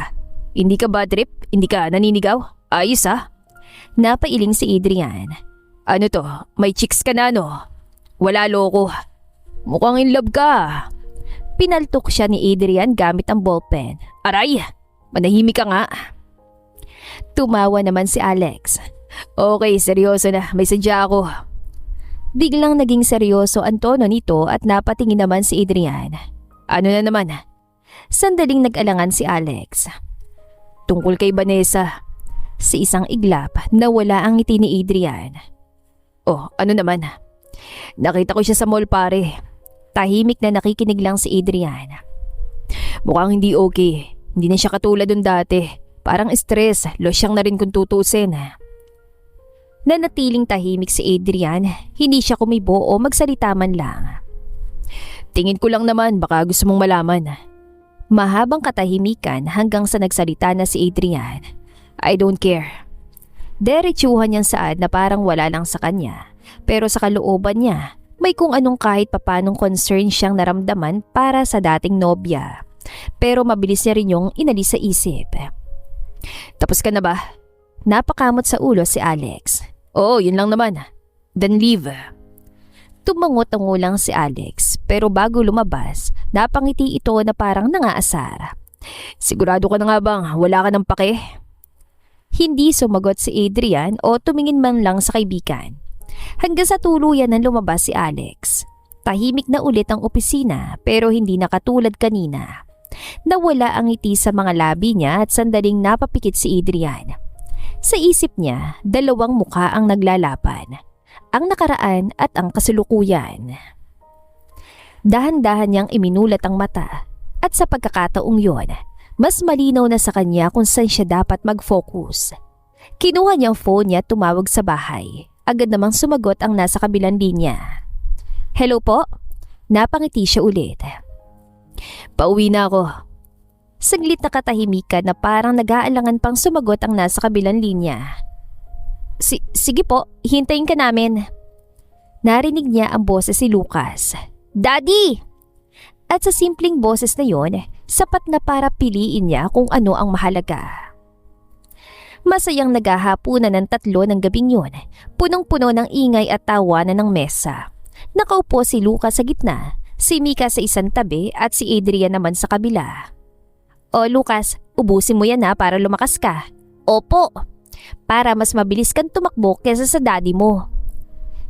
Hindi ka ba trip? Hindi ka naninigaw? Ayos ah." Napailing si Adrian. "Ano to? May chicks ka na no?" "Wala loko. Mukhang in love ka." Pinaltok siya ni Adrian gamit ang ballpen. "Aray! Manahimik ka nga." Tumawa naman si Alex. "Okay, seryoso na. May sadya ako." Biglang naging seryoso ang tono nito at napatingin naman si Adrian. "Ano na naman?" Sandaling nag-alangan si Alex. "Tungkol kay Vanessa." Sa isang iglap, nawala ang ngiti ni Adrian. "Oh, ano naman?" "Nakita ko siya sa mall pare." Tahimik na nakikinig lang si Adrian. "Mukhang hindi okay. Hindi na siya katulad dun dati. Parang stress, losyang na rin kung tutusin. Nanatiling tahimik si Adrian, hindi siya kumibo o magsalita man lang. Tingin ko lang naman, baka gusto mong malaman. Mahabang katahimikan hanggang sa nagsalita na si Adrian. I don't care. Diretsuhan niyang saad na parang wala lang sa kanya. Pero sa kalooban niya, may kung anong kahit papanong concern siyang naramdaman para sa dating nobya. Pero mabilis niya rin yung inalis sa isip. Tapos ka na ba? Napakamot sa ulo si Alex. Oo, yun lang naman. Then leave. Tumangot-tango lang si Alex pero bago lumabas, napangiti ito na parang nangaasar. Sigurado ka na nga bang wala ka ng pake? Hindi sumagot si Adrian o tumingin man lang sa kaibigan. Hanggang sa tuluyan nang lumabas si Alex. Tahimik na ulit ang opisina pero hindi na katulad kanina. Nawala ang ngiti sa mga labi niya at sandaling napapikit si Adrian. Sa isip niya, dalawang mukha ang naglalaban. Ang nakaraan at ang kasalukuyan. Dahan-dahan niyang iminulat ang mata at sa pagkakataong yon, mas malinaw na sa kanya kung saan siya dapat mag-focus. Kinuha niyang phone niya at tumawag sa bahay. Agad namang sumagot ang nasa kabilang linya. Hello po? Napangiti siya ulit. Pauwi na ako. Saglit na katahimikan na parang nag-aalangan pang sumagot ang nasa kabilang linya. Sige po, hintayin ka namin. Narinig niya ang boses si Lucas. Daddy! At sa simpleng boses na yon, sapat na para piliin niya kung ano ang mahalaga. Masayang naghahapunan ng tatlo ng gabing yun, punong-puno ng ingay at tawanan ng mesa. Nakaupo si Lucas sa gitna, si Mika sa isang tabi at si Adrian naman sa kabila. O Lucas, ubusin mo yan para lumakas ka. Opo! Para mas mabilis kang tumakbo kesa sa daddy mo.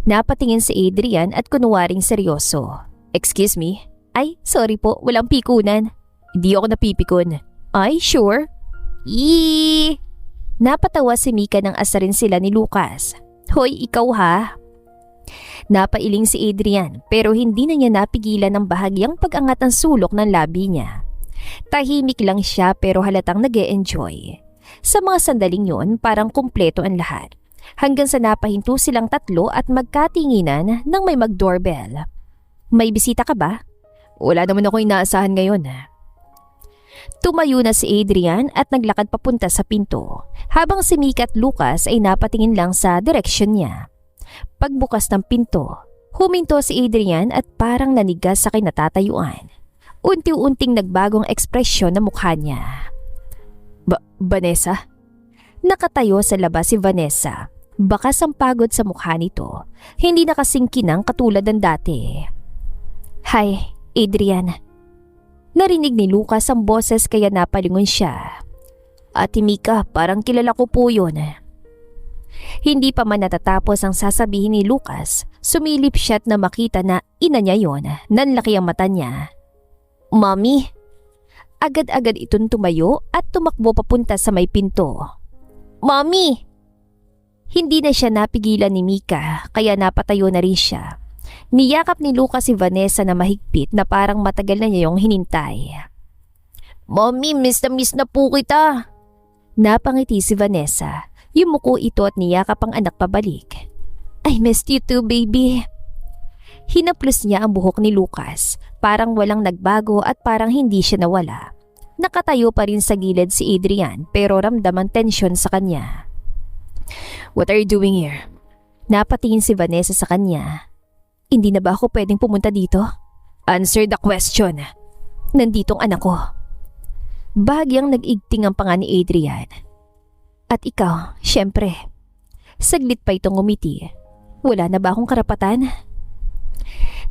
Napatingin si Adrian at kunwaring seryoso. Excuse me? Ay, sorry po, walang pikunan. Hindi ako napipikon. Ay, sure? Yee! Napatawa si Mika nang asarin sila ni Lucas. Hoy, ikaw ha? Napailing si Adrian pero hindi na niya napigilan ang bahagyang pag-angat ng sulok ng labi niya. Tahimik lang siya pero halatang nag-e-enjoy. Sa mga sandaling yon, parang kumpleto ang lahat. Hanggang sa napahinto silang tatlo at magkatinginan nang may mag-doorbell. May bisita ka ba? Wala naman ako inaasahan ngayon. Tumayo na si Adrian at naglakad papunta sa pinto, habang si Mika at Lucas ay napatingin lang sa direksyon niya. Pagbukas ng pinto, huminto si Adrian at parang nanigas sa kinatatayuan. Unti-unting nagbagong ekspresyon ng mukha niya. Vanessa? Nakatayo sa labas si Vanessa. Bakas ang pagod sa mukha nito. Hindi na kasing kinang katulad ng dati. Hi, Adrian. Narinig ni Lucas ang boses kaya napalingon siya. Ate Mika, parang kilala ko po yun. Hindi pa man natatapos ang sasabihin ni Lucas, sumilip siya at na makita na ina niya yon. Nanlaki ang mata niya. Mommy? Agad-agad itong tumayo at tumakbo papunta sa may pinto. Mommy! Hindi na siya napigilan ni Mika kaya napatayo na rin siya. Niyakap ni Lucas si Vanessa na mahigpit na parang matagal na niya yung hinintay. Mommy, miss na po kita. Napangiti si Vanessa. Yumuko ito at niyakap ang anak pabalik. I missed you too, baby. Hinaplos niya ang buhok ni Lucas. Parang walang nagbago at parang hindi siya nawala. Nakatayo pa rin sa gilid si Adrian pero ramdam ang tensyon sa kanya. What are you doing here? Napatingin si Vanessa sa kanya. Hindi na ba ako pwedeng pumunta dito? Answer the question. Nanditong anak ko. Bahagyang nag-igting ang panga ni Adrian. At ikaw, syempre. Saglit pa itong umiti. Wala na ba akong karapatan?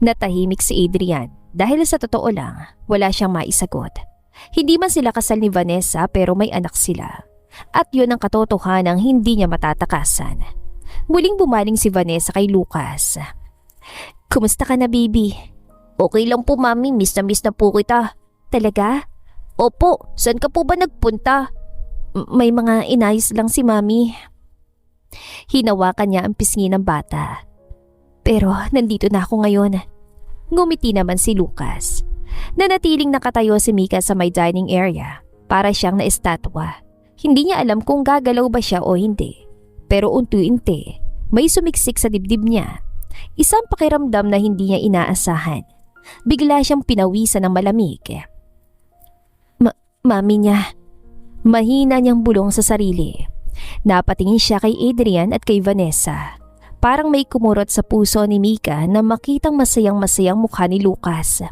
Natahimik si Adrian dahil sa totoo lang, wala siyang maisagot. Hindi man sila kasal ni Vanessa pero may anak sila. At yun ang katotohanang hindi niya matatakasan. Muling bumaling si Vanessa kay Lucas. Kumusta ka na, baby? Okay lang po, mami. Miss na po kita. Talaga? Opo. Saan ka po ba nagpunta? May mga inayos lang si mami. Hinawakan niya ang pisngi ng bata. Pero nandito na ako ngayon. Ngumiti naman si Lucas. Nanatiling nakatayo si Mika sa may dining area. Para siyang naestatwa. Hindi niya alam kung gagalaw ba siya o hindi. Pero unti-unti, may sumiksik sa dibdib niya. Isang pakiramdam na hindi niya inaasahan. Bigla siyang pinawisan ng malamig. Mami niya. Mahina niyang bulong sa sarili. Napatingin siya kay Adrian at kay Vanessa. Parang may kumurot sa puso ni Mika na makitang masayang-masayang mukha ni Lucas.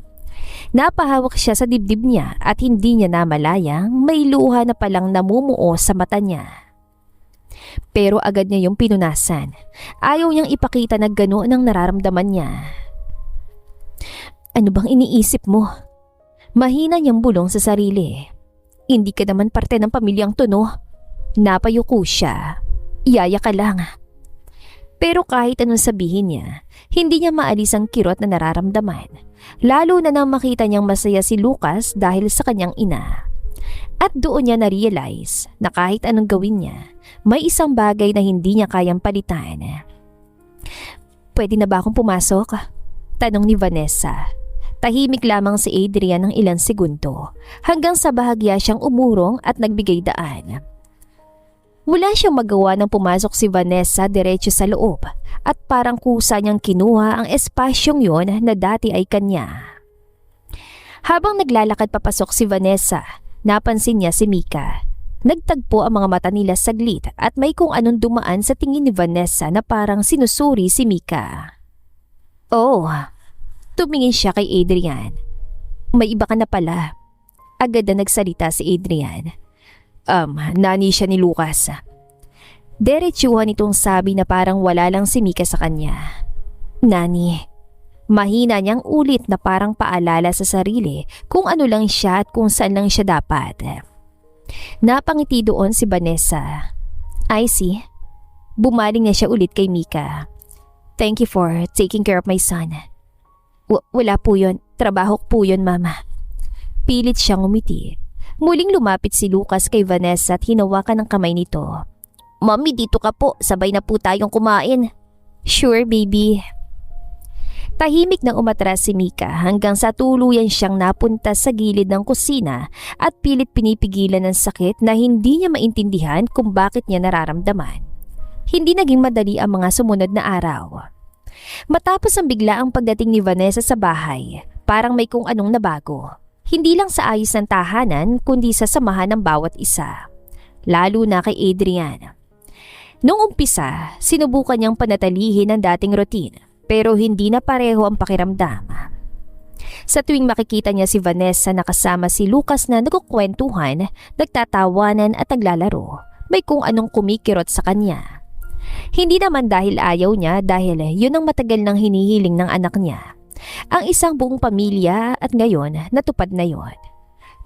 Napahawak siya sa dibdib niya at hindi niya namalayang may luha na palang namumuo sa mata niya. Pero agad niya yung pinunasan. Ayaw niyang ipakita na gano'n ang nararamdaman niya. Ano bang iniisip mo? Mahina niyang bulong sa sarili. Hindi ka naman parte ng pamilyang to, no? Napayuko siya. Yaya ka lang. Pero kahit anong sabihin niya, hindi niya maalis ang kirot na nararamdaman. Lalo na nang makita niyang masaya si Lucas dahil sa kanyang ina. At doon niya na-realize na kahit anong gawin niya, may isang bagay na hindi niya kayang palitan. Pwede na ba akong pumasok? Tanong ni Vanessa. Tahimik lamang si Adrian ng ilang segundo hanggang sa bahagya siyang umurong at nagbigay daan. Wala siyang magawa nang pumasok si Vanessa diretso sa loob at parang kusa niyang kinuha ang espasyong yon na dati ay kanya. Habang naglalakad papasok si Vanessa, napansin niya si Mika. Nagtagpo ang mga mata nila saglit at may kung anong dumaan sa tingin ni Vanessa na parang sinusuri si Mika. Oh, tumingin siya kay Adrian. May iba ka na pala. Agad na nagsalita si Adrian. Nani siya ni Lucas. Diretsuhan itong sabi na parang wala lang si Mika sa kanya. Nani. Mahina niyang ulit na parang paalala sa sarili kung ano lang siya at kung saan lang siya dapat. Napangiti doon si Vanessa. I see. Bumaling na siya ulit kay Mika. Thank you for taking care of my son. Wala po yun. Trabaho po yun, Mama. Pilit siyang umiti. Muling lumapit si Lucas kay Vanessa at hinawakan ng kamay nito. Mami, dito ka po. Sabay na po tayong kumain. Sure, baby. Tahimik nang umatras si Mika hanggang sa tuluyan siyang napunta sa gilid ng kusina at pilit pinipigilan ng sakit na hindi niya maintindihan kung bakit niya nararamdaman. Hindi naging madali ang mga sumunod na araw. Matapos ang biglaang pagdating ni Vanessa sa bahay, parang may kung anong nabago. Hindi lang sa ayos ng tahanan kundi sa samahan ng bawat isa. Lalo na kay Adrian. Noong umpisa, sinubukan niyang panatilihin ang dating routine pero hindi na pareho ang pakiramdam. Sa tuwing makikita niya si Vanessa na kasama si Lucas na nagkukwentuhan, nagtatawanan at naglalaro, may kung anong kumikirot sa kanya. Hindi naman dahil ayaw niya dahil yun ang matagal nang hinihiling ng anak niya. Ang isang buong pamilya at ngayon natupad na yon.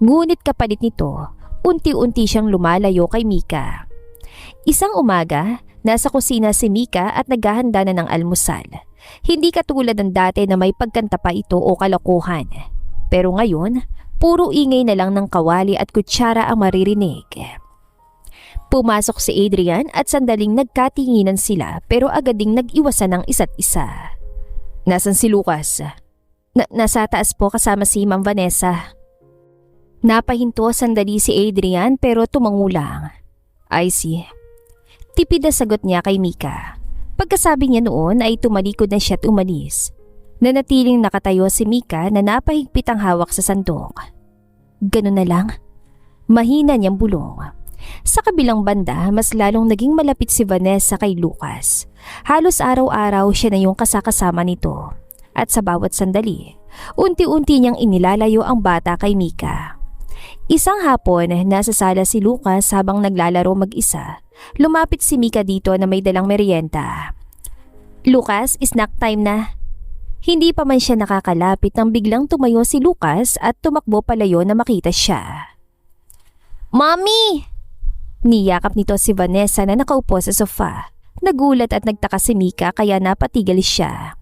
Ngunit kapalit nito, unti-unti siyang lumalayo kay Mika. Isang umaga, nasa kusina si Mika at naghahanda na ng almusal. Hindi katulad ng dati na may pagkanta pa ito o kalokohan. Pero ngayon, puro ingay na lang ng kawali at kutsara ang maririnig. Pumasok si Adrian at sandaling nagkatinginan sila pero agad ding nag-iwasan ng isa't isa. Nasaan si Lucas? Nasa taas po kasama si Ma'am Vanessa. Napahinto sandali si Adrian pero tumangulang. I see. Tipid na sagot niya kay Mika. Pagkasabi niya noon ay tumalikod na siya at umalis. Nanatiling nakatayo si Mika na napahigpit ang hawak sa sandok. Ganun na lang. Mahina niyang bulong. Sa kabilang banda, mas lalong naging malapit si Vanessa kay Lucas. Halos araw-araw siya na yung kasakasama nito. At sa bawat sandali, unti-unti niyang inilalayo ang bata kay Mika. Isang hapon, nasa sala si Lucas habang naglalaro mag-isa. Lumapit si Mika dito na may dalang merienda. Lucas, snack time na. Hindi pa man siya nakakalapit nang biglang tumayo si Lucas at tumakbo palayo na makita siya. Mommy! Niyakap nito si Vanessa na nakaupo sa sofa. Nagulat at nagtaka si Mika kaya napatigil siya.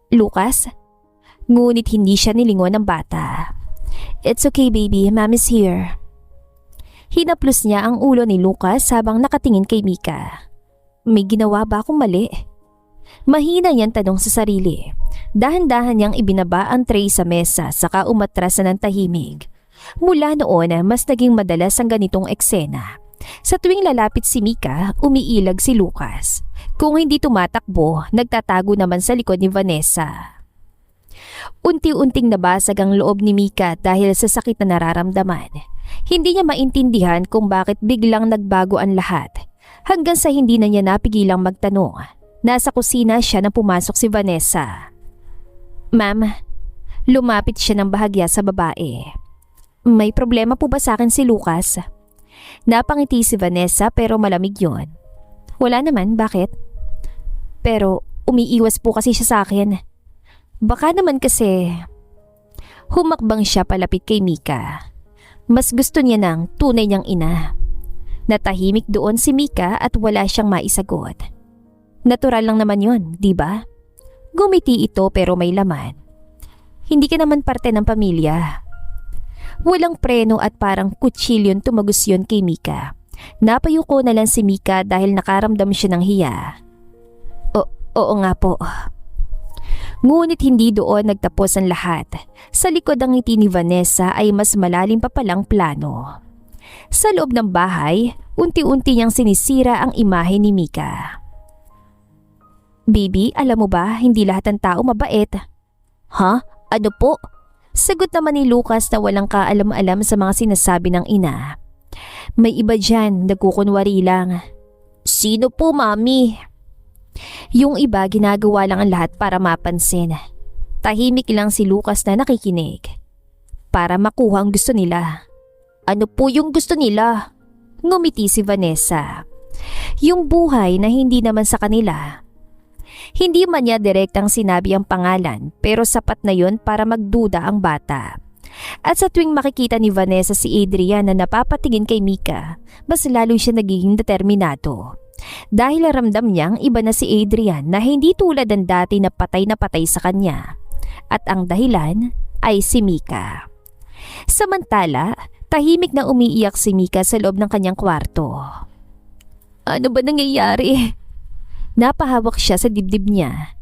Lucas? Ngunit hindi siya nilingon ng bata. It's okay baby, Mommy's here. Hinaplos niya ang ulo ni Lucas habang nakatingin kay Mika. May ginawa ba akong mali? Mahina niyang tanong sa sarili. Dahan-dahan niyang ibinaba ang tray sa mesa saka umatras na ng tahimik. Mula noon, mas naging madalas ang ganitong eksena. Sa tuwing lalapit si Mika, umiilag si Lucas. Kung hindi tumatakbo, nagtatago naman sa likod ni Vanessa. Unti-unting nabasag ang loob ni Mika dahil sa sakit na nararamdaman. Hindi niya maintindihan kung bakit biglang nagbago ang lahat. Hanggang sa hindi na niya napigilang magtanong. Nasa kusina siya nang pumasok si Vanessa. "Ma'am," lumapit siya ng bahagya sa babae. "May problema po ba sa akin si Lucas?" Napangiti si Vanessa pero malamig yon. "Wala naman, bakit?" "Pero umiiwas po kasi siya sa akin. Baka naman kasi..." Humakbang siya palapit kay Mika. Mas gusto niya ng tunay niyang ina. Natahimik doon si Mika at wala siyang maisagot. Natural lang naman yon, di ba? Gumiti ito pero may laman. Hindi ka naman parte ng pamilya. Walang preno at parang kutsilyon tumagos yun kay Mika. Napayuko na lang si Mika dahil nakaramdam siya ng hiya. Oo nga po." Ngunit hindi doon nagtapos ang lahat. Sa likod ng ngiti ni Vanessa ay mas malalim pa palang plano. Sa loob ng bahay, unti-unti niyang sinisira ang imahe ni Mika. "Baby, alam mo ba, hindi lahat ng tao mabait." "Ha? Ano po?" Sagot naman ni Lucas na walang kaalam-alam sa mga sinasabi ng ina. "May iba dyan, nagkukunwari lang." "Sino po, mami?" Yung iba ginagawa lang ang lahat para mapansin. Tahimik lang si Lucas na nakikinig. Para makuha ang gusto nila. "Ano po yung gusto nila?" Ngumiti si Vanessa. "Yung buhay na hindi naman sa kanila." Hindi man niya direktang sinabi ang pangalan pero sapat na yon para magduda ang bata. At sa tuwing makikita ni Vanessa si Adrian na napapatingin kay Mika, mas lalo siya nagiging determinado. Dahil ramdam niyang iba na si Adrian na hindi tulad ng dati na patay sa kanya. At ang dahilan ay si Mika. Samantala, tahimik na umiiyak si Mika sa loob ng kanyang kwarto. "Ano ba nangyayari?" Napahawak siya sa dibdib niya.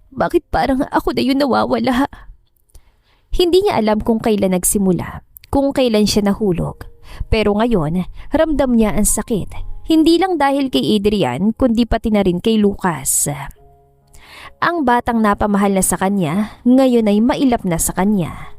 "Bakit parang ako na yun nawawala?" Hindi niya alam kung kailan nagsimula, kung kailan siya nahulog. Pero ngayon, ramdam niya ang sakit. Hindi lang dahil kay Adrian, kundi pati na rin kay Lucas. Ang batang napamahal na sa kanya, ngayon ay mailap na sa kanya.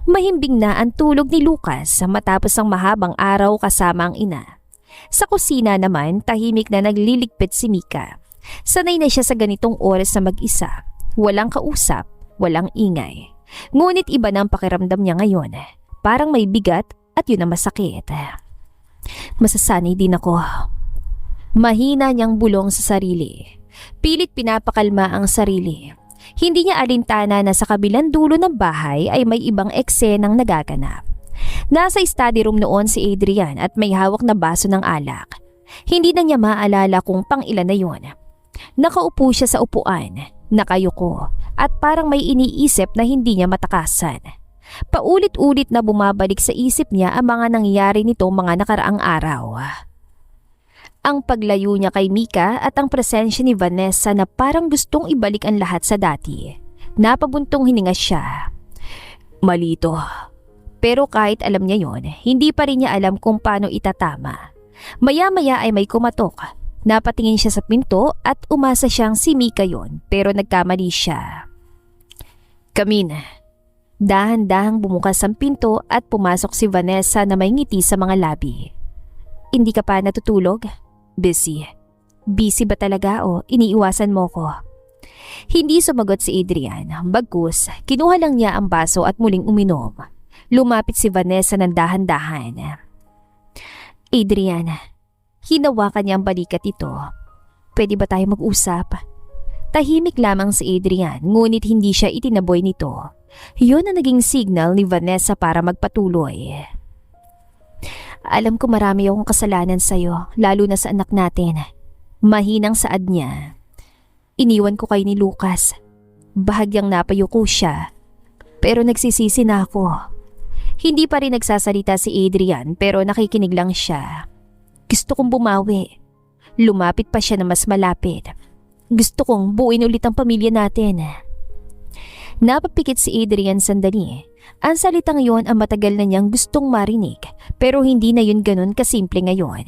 Mahimbing na ang tulog ni Lucas matapos ang mahabang araw kasama ang ina. Sa kusina naman, tahimik na nagliligpit si Mika. Sanay na siya sa ganitong oras na mag-isa. Walang kausap, walang ingay. Ngunit iba na ang pakiramdam niya ngayon. Parang may bigat at yun ang masakit. "Masasanay din ako." Mahina niyang bulong sa sarili. Pilit pinapakalma ang sarili. Hindi niya alintana na sa kabilang dulo ng bahay ay may ibang eksenang nagaganap. Nasa study room noon si Adrian at may hawak na baso ng alak. Hindi na niya maalala kung pang ilan na yun. Nakaupo siya sa upuan, nakayuko, at parang may iniisip na hindi niya matakasan. Paulit-ulit na bumabalik sa isip niya ang mga nangyayari nito mga nakaraang araw. Ang paglayo niya kay Mika at ang presensya ni Vanessa na parang gustong ibalik ang lahat sa dati. Napabuntong hininga siya. Malito. Pero kahit alam niya yon, hindi pa rin niya alam kung paano itatama. Maya-maya ay may kumatok. Napatingin siya sa pinto at umasa siyang si Mika yon, pero nagkamali siya. "Come. Dahan-dahang bumukas ang pinto at pumasok si Vanessa na may ngiti sa mga labi. "Hindi ka pa natutulog?" "Busy." "Busy ba talaga o iniiwasan mo ko?" Hindi sumagot si Adrian. Bagkus, kinuha lang niya ang baso at muling uminom. Lumapit si Vanessa ng dahan-dahan. "Adrian," hinawakan niya ang balikat ito. "Pwede ba tayo mag-usap?" Tahimik lamang si Adrian, ngunit hindi siya itinaboy nito. Yun ang naging signal ni Vanessa para magpatuloy. "Alam ko marami akong kasalanan sa'yo, lalo na sa anak natin." Mahinang saad niya. "Iniwan ko kayo ni Lucas. Bahagyang napayuko siya. Pero nagsisisi na ako." Hindi pa rin nagsasalita si Adrian pero nakikinig lang siya. "Gusto kong bumawi." Lumapit pa siya na mas malapit. "Gusto kong buuin ulit ang pamilya natin." Napapikit si Adrian sandali. Ang salitang yon ang matagal na niyang gustong marinig pero hindi na yun ganun kasimple ngayon.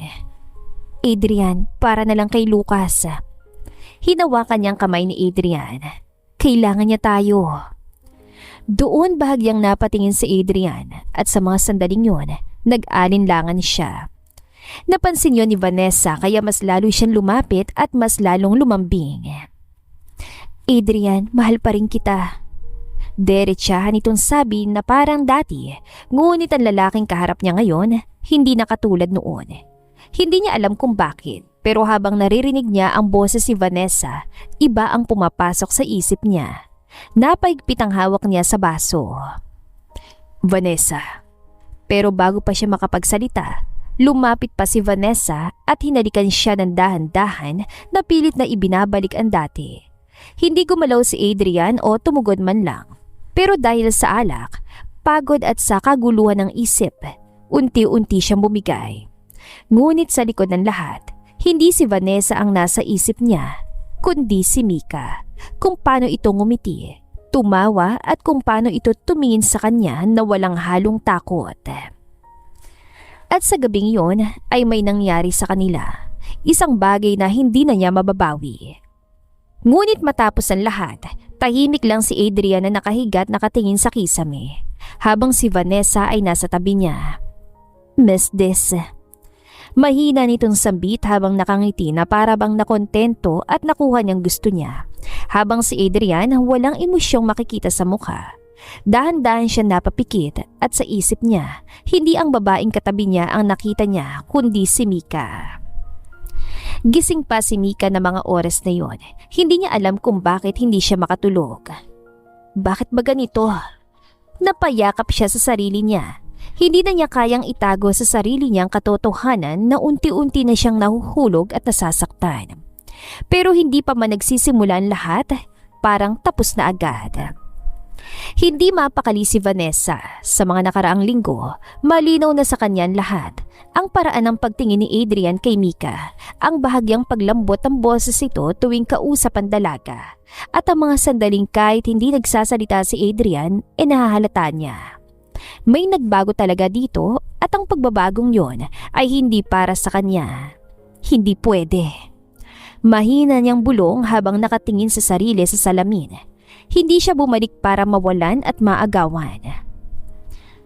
Adrian, para na lang kay Lucas. Hinawakan niyang kamay ni Adrian. Kailangan niya tayo. Doon bahagyang napatingin si Adrian at sa mga sandaling yun, nag-alinlangan siya. Napansin yun ni Vanessa kaya mas lalo siyang lumapit at mas lalong lumambing. Adrian, mahal pa rin kita. Derechahan itong sabi na parang dati, ngunit ang lalaking kaharap niya ngayon, hindi na katulad noon. Hindi niya alam kung bakit, pero habang naririnig niya ang boses si Vanessa, iba ang pumapasok sa isip niya. Napaigpit ang hawak niya sa baso. Vanessa. Pero bago pa siya makapagsalita, lumapit pa si Vanessa at hinalikan siya ng dahan-dahan na pilit na ibinabalik ang dati. Hindi gumalaw si Adrian o tumugod man lang. Pero dahil sa alak, pagod at sa kaguluhan ng isip, unti-unti siyang bumigay. Ngunit sa likod ng lahat, hindi si Vanessa ang nasa isip niya, kundi si Mika. Kung paano ito ngumiti, tumawa at kung paano ito tumingin sa kanya na walang halong takot. At sa gabing yon ay may nangyari sa kanila, isang bagay na hindi na niya mababawi. Ngunit matapos ang lahat, tahimik lang si Adrian na nakahiga at nakatingin sa kisame, habang si Vanessa ay nasa tabi niya. Miss this. Mahina nitong sambit habang nakangiti na para bang nakontento at nakuha niyang gusto niya. Habang si Adrian walang emosyong makikita sa mukha. Dahan-dahan siya napapikit at sa isip niya, hindi ang babaeng katabi niya ang nakita niya kundi si Mika. Gising pa si Mika na mga oras na yon. Hindi niya alam kung bakit hindi siya makatulog. Bakit ba ganito? Napayakap siya sa sarili niya. Hindi na niya kayang itago sa sarili niyang katotohanan na unti-unti na siyang nahuhulog at nasasaktan. Pero hindi pa man nagsisimula ang lahat, parang tapos na agad. Hindi mapakali si Vanessa. Sa mga nakaraang linggo, malinaw na sa kanyan lahat. Ang paraan ng pagtingin ni Adrian kay Mika, ang bahagyang paglambot ng boses ito tuwing kausap ang dalaga, at ang mga sandaling kahit hindi nagsasalita si Adrian, nahahalata niya. May nagbago talaga dito at ang pagbabagong yon ay hindi para sa kanya. Hindi pwede. Mahina niyang bulong habang nakatingin sa sarili sa salamin. Hindi siya bumalik para mawalan at maagawan.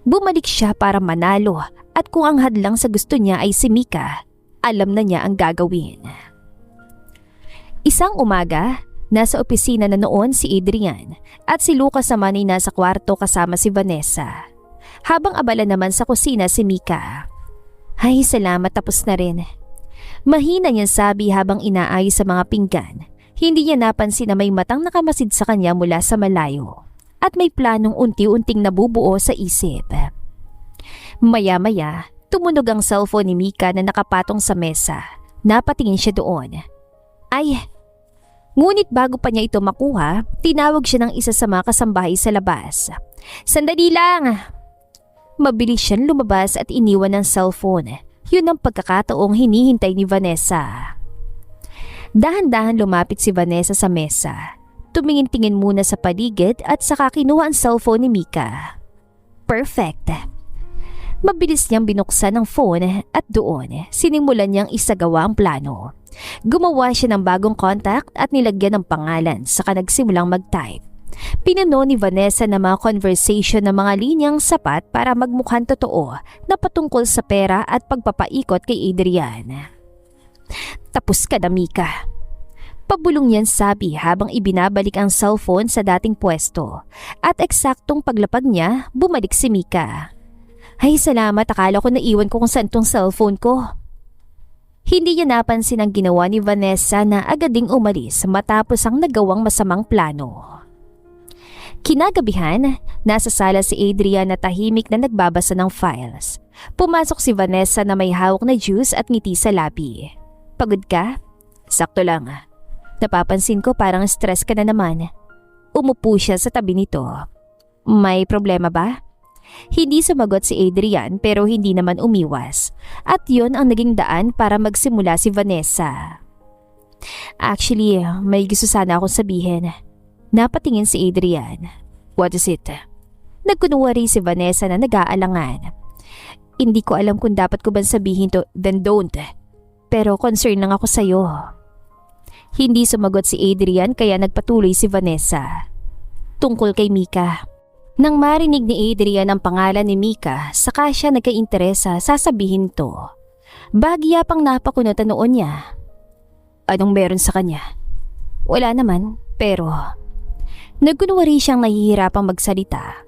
Bumalik siya para manalo at kung ang hadlang sa gusto niya ay si Mika, alam na niya ang gagawin. Isang umaga, nasa opisina na noon si Adrian at si Lucas naman ay nasa kwarto kasama si Vanessa. Habang abala naman sa kusina si Mika. Ay, salamat, tapos na rin. Mahina niyang sabi habang inaayos sa mga pinggan. Hindi niya napansin na may matang nakamasid sa kanya mula sa malayo at may planong unti-unting nabubuo sa isip. Maya-maya, tumunog ang cellphone ni Mika na nakapatong sa mesa. Napatingin siya doon. Ay! Ngunit bago pa niya ito makuha, tinawag siya ng isa sa mga kasambahay sa labas. Sandali lang! Mabilis siyang lumabas at iniwan ng cellphone. Yun ang pagkakataong hinihintay ni Vanessa. Dahan-dahan lumapit si Vanessa sa mesa. Tumingin-tingin muna sa paligid at saka kinuha ang cellphone ni Mika. Perfect. Mabilis niyang binuksan ang phone at doon sinimulan niyang isagawa ang plano. Gumawa siya ng bagong contact at nilagyan ng pangalan saka nagsimulang mag-type. Pinuno ni Vanessa na mga conversation ng mga linyang sapat para magmukhang totoo na patungkol sa pera at pagpapaikot kay Adrian. Tapos ka na, Mika. Pabulong niyan sabi habang ibinabalik ang cellphone sa dating pwesto at eksaktong paglapag niya, bumalik si Mika. Ay, salamat, akala ko naiwan ko kung saan tong cellphone ko. Hindi niya napansin ang ginawa ni Vanessa na agad ding umalis matapos ang nagawang masamang plano. Kinagabihan, nasa sala si Adrian na tahimik na nagbabasa ng files. Pumasok si Vanessa na may hawak na juice at ngiti sa labi. Pagod ka? Sakto lang. Napapansin ko parang stress ka na naman. Umupo siya sa tabi nito. May problema ba? Hindi sumagot si Adrian pero hindi naman umiwas. At yon ang naging daan para magsimula si Vanessa. Actually, may gusto sana akong sabihin. Napatingin si Adrian. What is it? Nagkunwari si Vanessa na nag-aalangan. Hindi ko alam kung dapat ko bang sabihin to, then don't. Pero concern lang ako sa'yo. Hindi sumagot si Adrian kaya nagpatuloy si Vanessa. Tungkol kay Mika. Nang marinig ni Adrian ang pangalan ni Mika, saka siya nagka-interesa sasabihin to. Bagya pang napakunutan noon niya. Anong meron sa kanya? Wala naman, pero nagkunwari siyang nahihirapang magsalita.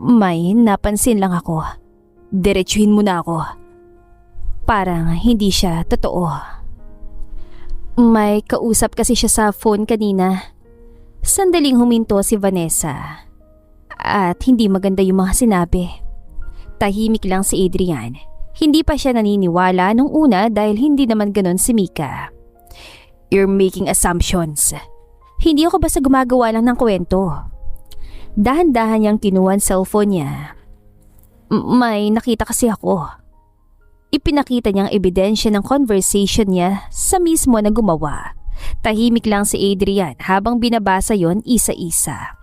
May napansin lang ako. Diretsuhin mo na ako. Parang hindi siya totoo. May kausap kasi siya sa phone kanina. Sandaling huminto si Vanessa. At hindi maganda yung mga sinabi. Tahimik lang si Adrian. Hindi pa siya naniniwala nung una dahil hindi naman ganon si Mika. You're making assumptions. Hindi ako basta gumagawa lang ng kwento. Dahan-dahan niyang kinuha ang cellphone niya. May nakita kasi ako. Ipinakita niyang ebidensya ng conversation niya sa mismo na gumawa. Tahimik lang si Adrian habang binabasa yon isa-isa.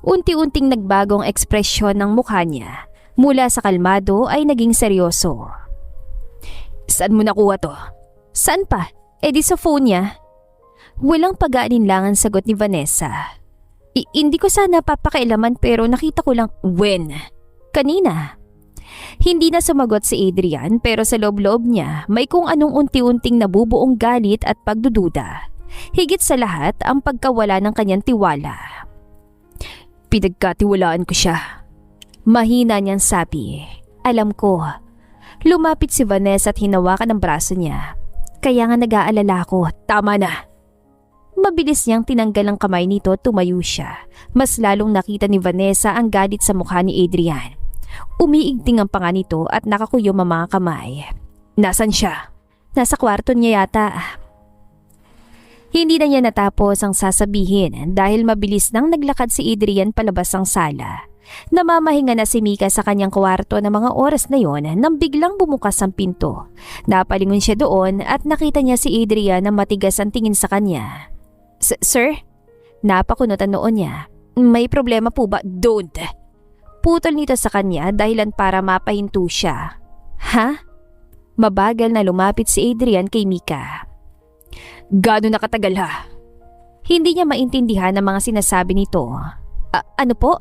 Unti-unting nagbagong ekspresyon ng mukha niya. Mula sa kalmado ay naging seryoso. Saan mo nakuha to? Saan pa? Di sa phone niya. Walang pag-aalinlangan sagot ni Vanessa. Hindi ko sana papakailaman pero nakita ko lang. When? Kanina. Hindi na sumagot si Adrian pero sa loob-loob niya may kung anong unti-unting nabubuong galit at pagdududa. Higit sa lahat ang pagkawala ng kanyang tiwala. Pinagkatiwalaan ko siya. Mahina niyang sabi. Alam ko. Lumapit si Vanessa at hinawakan ang braso niya. Kaya nga nag-aalala ko. Tama na. Mabilis niyang tinanggal ang kamay nito at tumayo siya. Mas lalong nakita ni Vanessa ang galit sa mukha ni Adrian. Umiigting ang panga nito at nakakuyom ang mga kamay. Nasaan siya? Nasa kwarto niya yata. Hindi na niya natapos ang sasabihin dahil mabilis nang naglakad si Adrian palabas ng sala. Namamahinga na si Mika sa kanyang kwarto ng mga oras na yon nang biglang bumukas ang pinto. Napalingon siya doon at nakita niya si Adrian na matigas ang tingin sa kanya. Sir? Napakunot ang noon niya. May problema po ba? Don't! Putol nito sa kanya dahilan para mapahinto siya. Ha? Mabagal na lumapit si Adrian kay Mika. Gano'n nakatagal ha? Hindi niya maintindihan ang mga sinasabi nito. Ano po?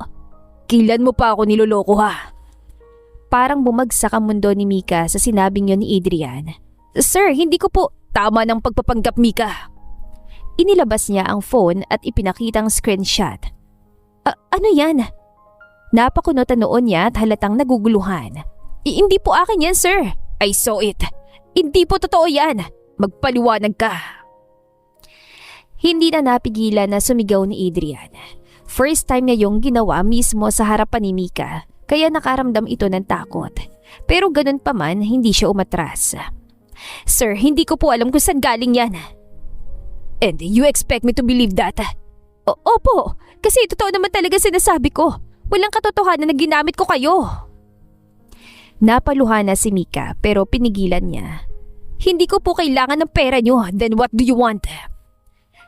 Kailan mo pa ako niloloko ha? Parang bumagsak ang mundo ni Mika sa sinabing yon ni Adrian. Sir, hindi ko po. Tama ng pagpapanggap, Mika. Inilabas niya ang phone at ipinakitang screenshot. Ano yan? Napakunot ang noon niya at halatang naguguluhan. Hindi po akin yan, sir. I saw it. Hindi po totoo yan. Magpaliwanag ka. Hindi na napigilan na sumigaw ni Adrian. First time niya yung ginawa mismo sa harapan ni Mika, kaya nakaramdam ito ng takot. Pero ganun pa man, hindi siya umatras. Sir, hindi ko po alam kung saan galing yan. And you expect me to believe that? Opo, kasi totoo naman talaga sinasabi ko. Walang katotohanan na ginamit ko kayo. Napaluhan na si Mika pero pinigilan niya. Hindi ko po kailangan ng pera niyo, then what do you want?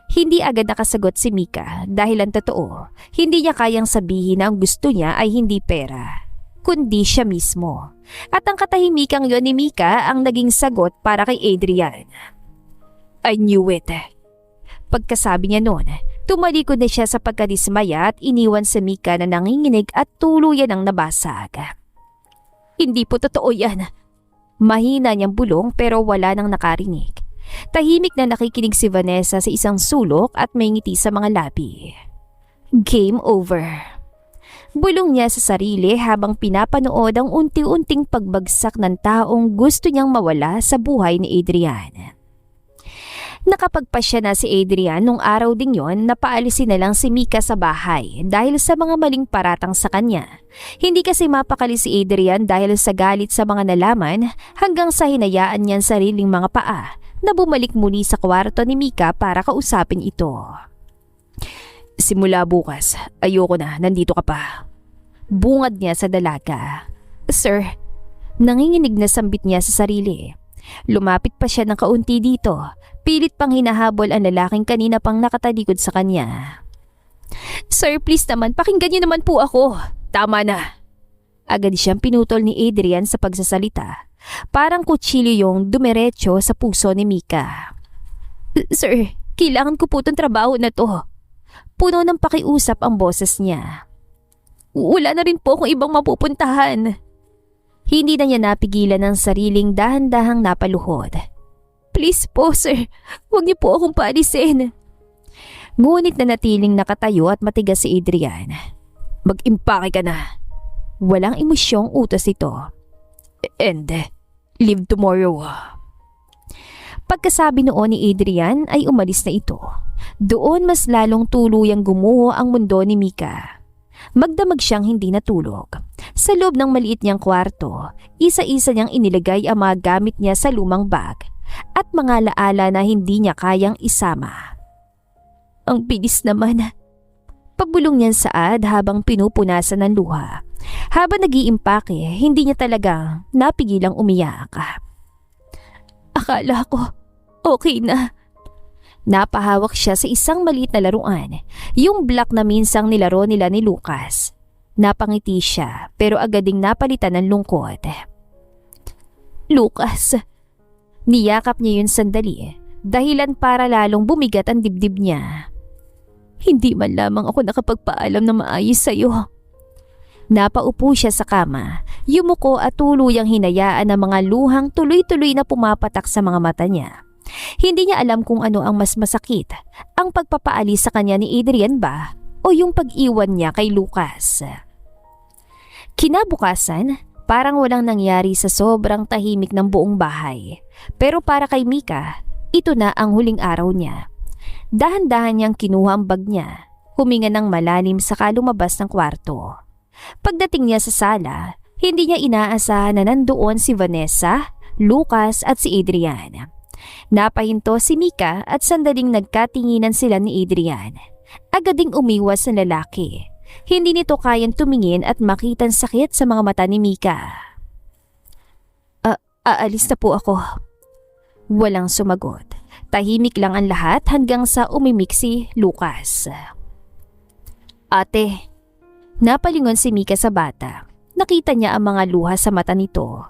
Hindi agad nakasagot si Mika dahil ang totoo, hindi niya kayang sabihin na ang gusto niya ay hindi pera, kundi siya mismo. At ang katahimikang yon ni Mika ang naging sagot para kay Adrian. I knew it. Pagkasabi niya noon, tumalikod na siya sa pagkadismaya at iniwan si Mika na nanginginig at tuluyan ang nabasag. Hindi po totoo yan. Mahina niyang bulong pero wala nang nakarinig. Tahimik na nakikinig si Vanessa sa isang sulok at may ngiti sa mga labi. Game over. Bulong niya sa sarili habang pinapanood ang unti-unting pagbagsak ng taong gusto niyang mawala sa buhay ni Adrian. Nakapagpasya na si Adrian nung araw ding yon na paalisin na lang si Mika sa bahay dahil sa mga maling paratang sa kanya. Hindi kasi mapakali si Adrian dahil sa galit sa mga nalaman hanggang sa hinayaan niyan sariling mga paa na bumalik muli sa kwarto ni Mika para kausapin ito. Simula bukas, ayoko na, nandito ka pa. Bungad niya sa dalaga. Sir, nanginginig na sambit niya sa sarili. Lumapit pa siya ng kaunti dito. Pilit pang hinahabol ang lalaking kanina pang nakatalikod sa kanya. Sir, please naman, pakinggan niyo naman po ako. Tama na. Agad siyang pinutol ni Adrian sa pagsasalita. Parang kutsilyo yung dumiretso sa puso ni Mika. Sir, kailangan ko po itong trabaho na to. Puno ng pakiusap ang boses niya. Wala na rin po akong ibang mapupuntahan. Hindi na niya napigilan ang sariling dahan-dahang napaluhod. Please po sir, huwag niyo po akong paalisin. Ngunit nanatiling nakatayo at matigas si Adrian. Mag-impake ka na. Walang emosyong utos ito. And leave tomorrow. Pagkasabi noon ni Adrian ay umalis na ito. Doon mas lalong tuluyang gumuho ang mundo ni Mika. Magdamag siyang hindi natulog. Sa loob ng maliit niyang kwarto, isa-isa niyang inilagay ang mga gamit niya sa lumang bag at mga laala na hindi niya kayang isama. Ang bilis naman. Pabulong niyang saad habang pinupunasan ng luha. Habang nag-iimpake, hindi niya talaga napigilang umiyak. Akala ko, okay na. Napahawak siya sa isang maliit na laruan, yung black na minsang nilaro nila ni Lucas. Napangiti siya pero agad ding napalitan ng lungkot. Lucas, niyakap niya yun sandali, dahilan para lalong bumigat ang dibdib niya. Hindi man lamang ako nakapagpaalam na maayos sa'yo. Napaupo siya sa kama, yumuko at tuluyang hinayaan ang mga luhang tuloy-tuloy na pumapatak sa mga mata niya. Hindi niya alam kung ano ang mas masakit, ang pagpapaalis sa kanya ni Adrian ba o yung pag-iwan niya kay Lucas. Kinabukasan, parang walang nangyari sa sobrang tahimik ng buong bahay. Pero para kay Mika, ito na ang huling araw niya. Dahan-dahan niyang kinuha ang bag niya, huminga ng malalim saka lumabas ng kwarto. Pagdating niya sa sala, hindi niya inaasahan na nandoon si Vanessa, Lucas at si Adrian. Napahinto si Mika at sandaling nagkatinginan sila ni Adrian. Agad ding umiwas ang lalaki. Hindi nito kayang tumingin at makitang sakit sa mga mata ni Mika. Aalis na po ako. Walang sumagot. Tahimik lang ang lahat hanggang sa umimik si Lucas. Ate. Napalingon si Mika sa bata. Nakita niya ang mga luha sa mata nito.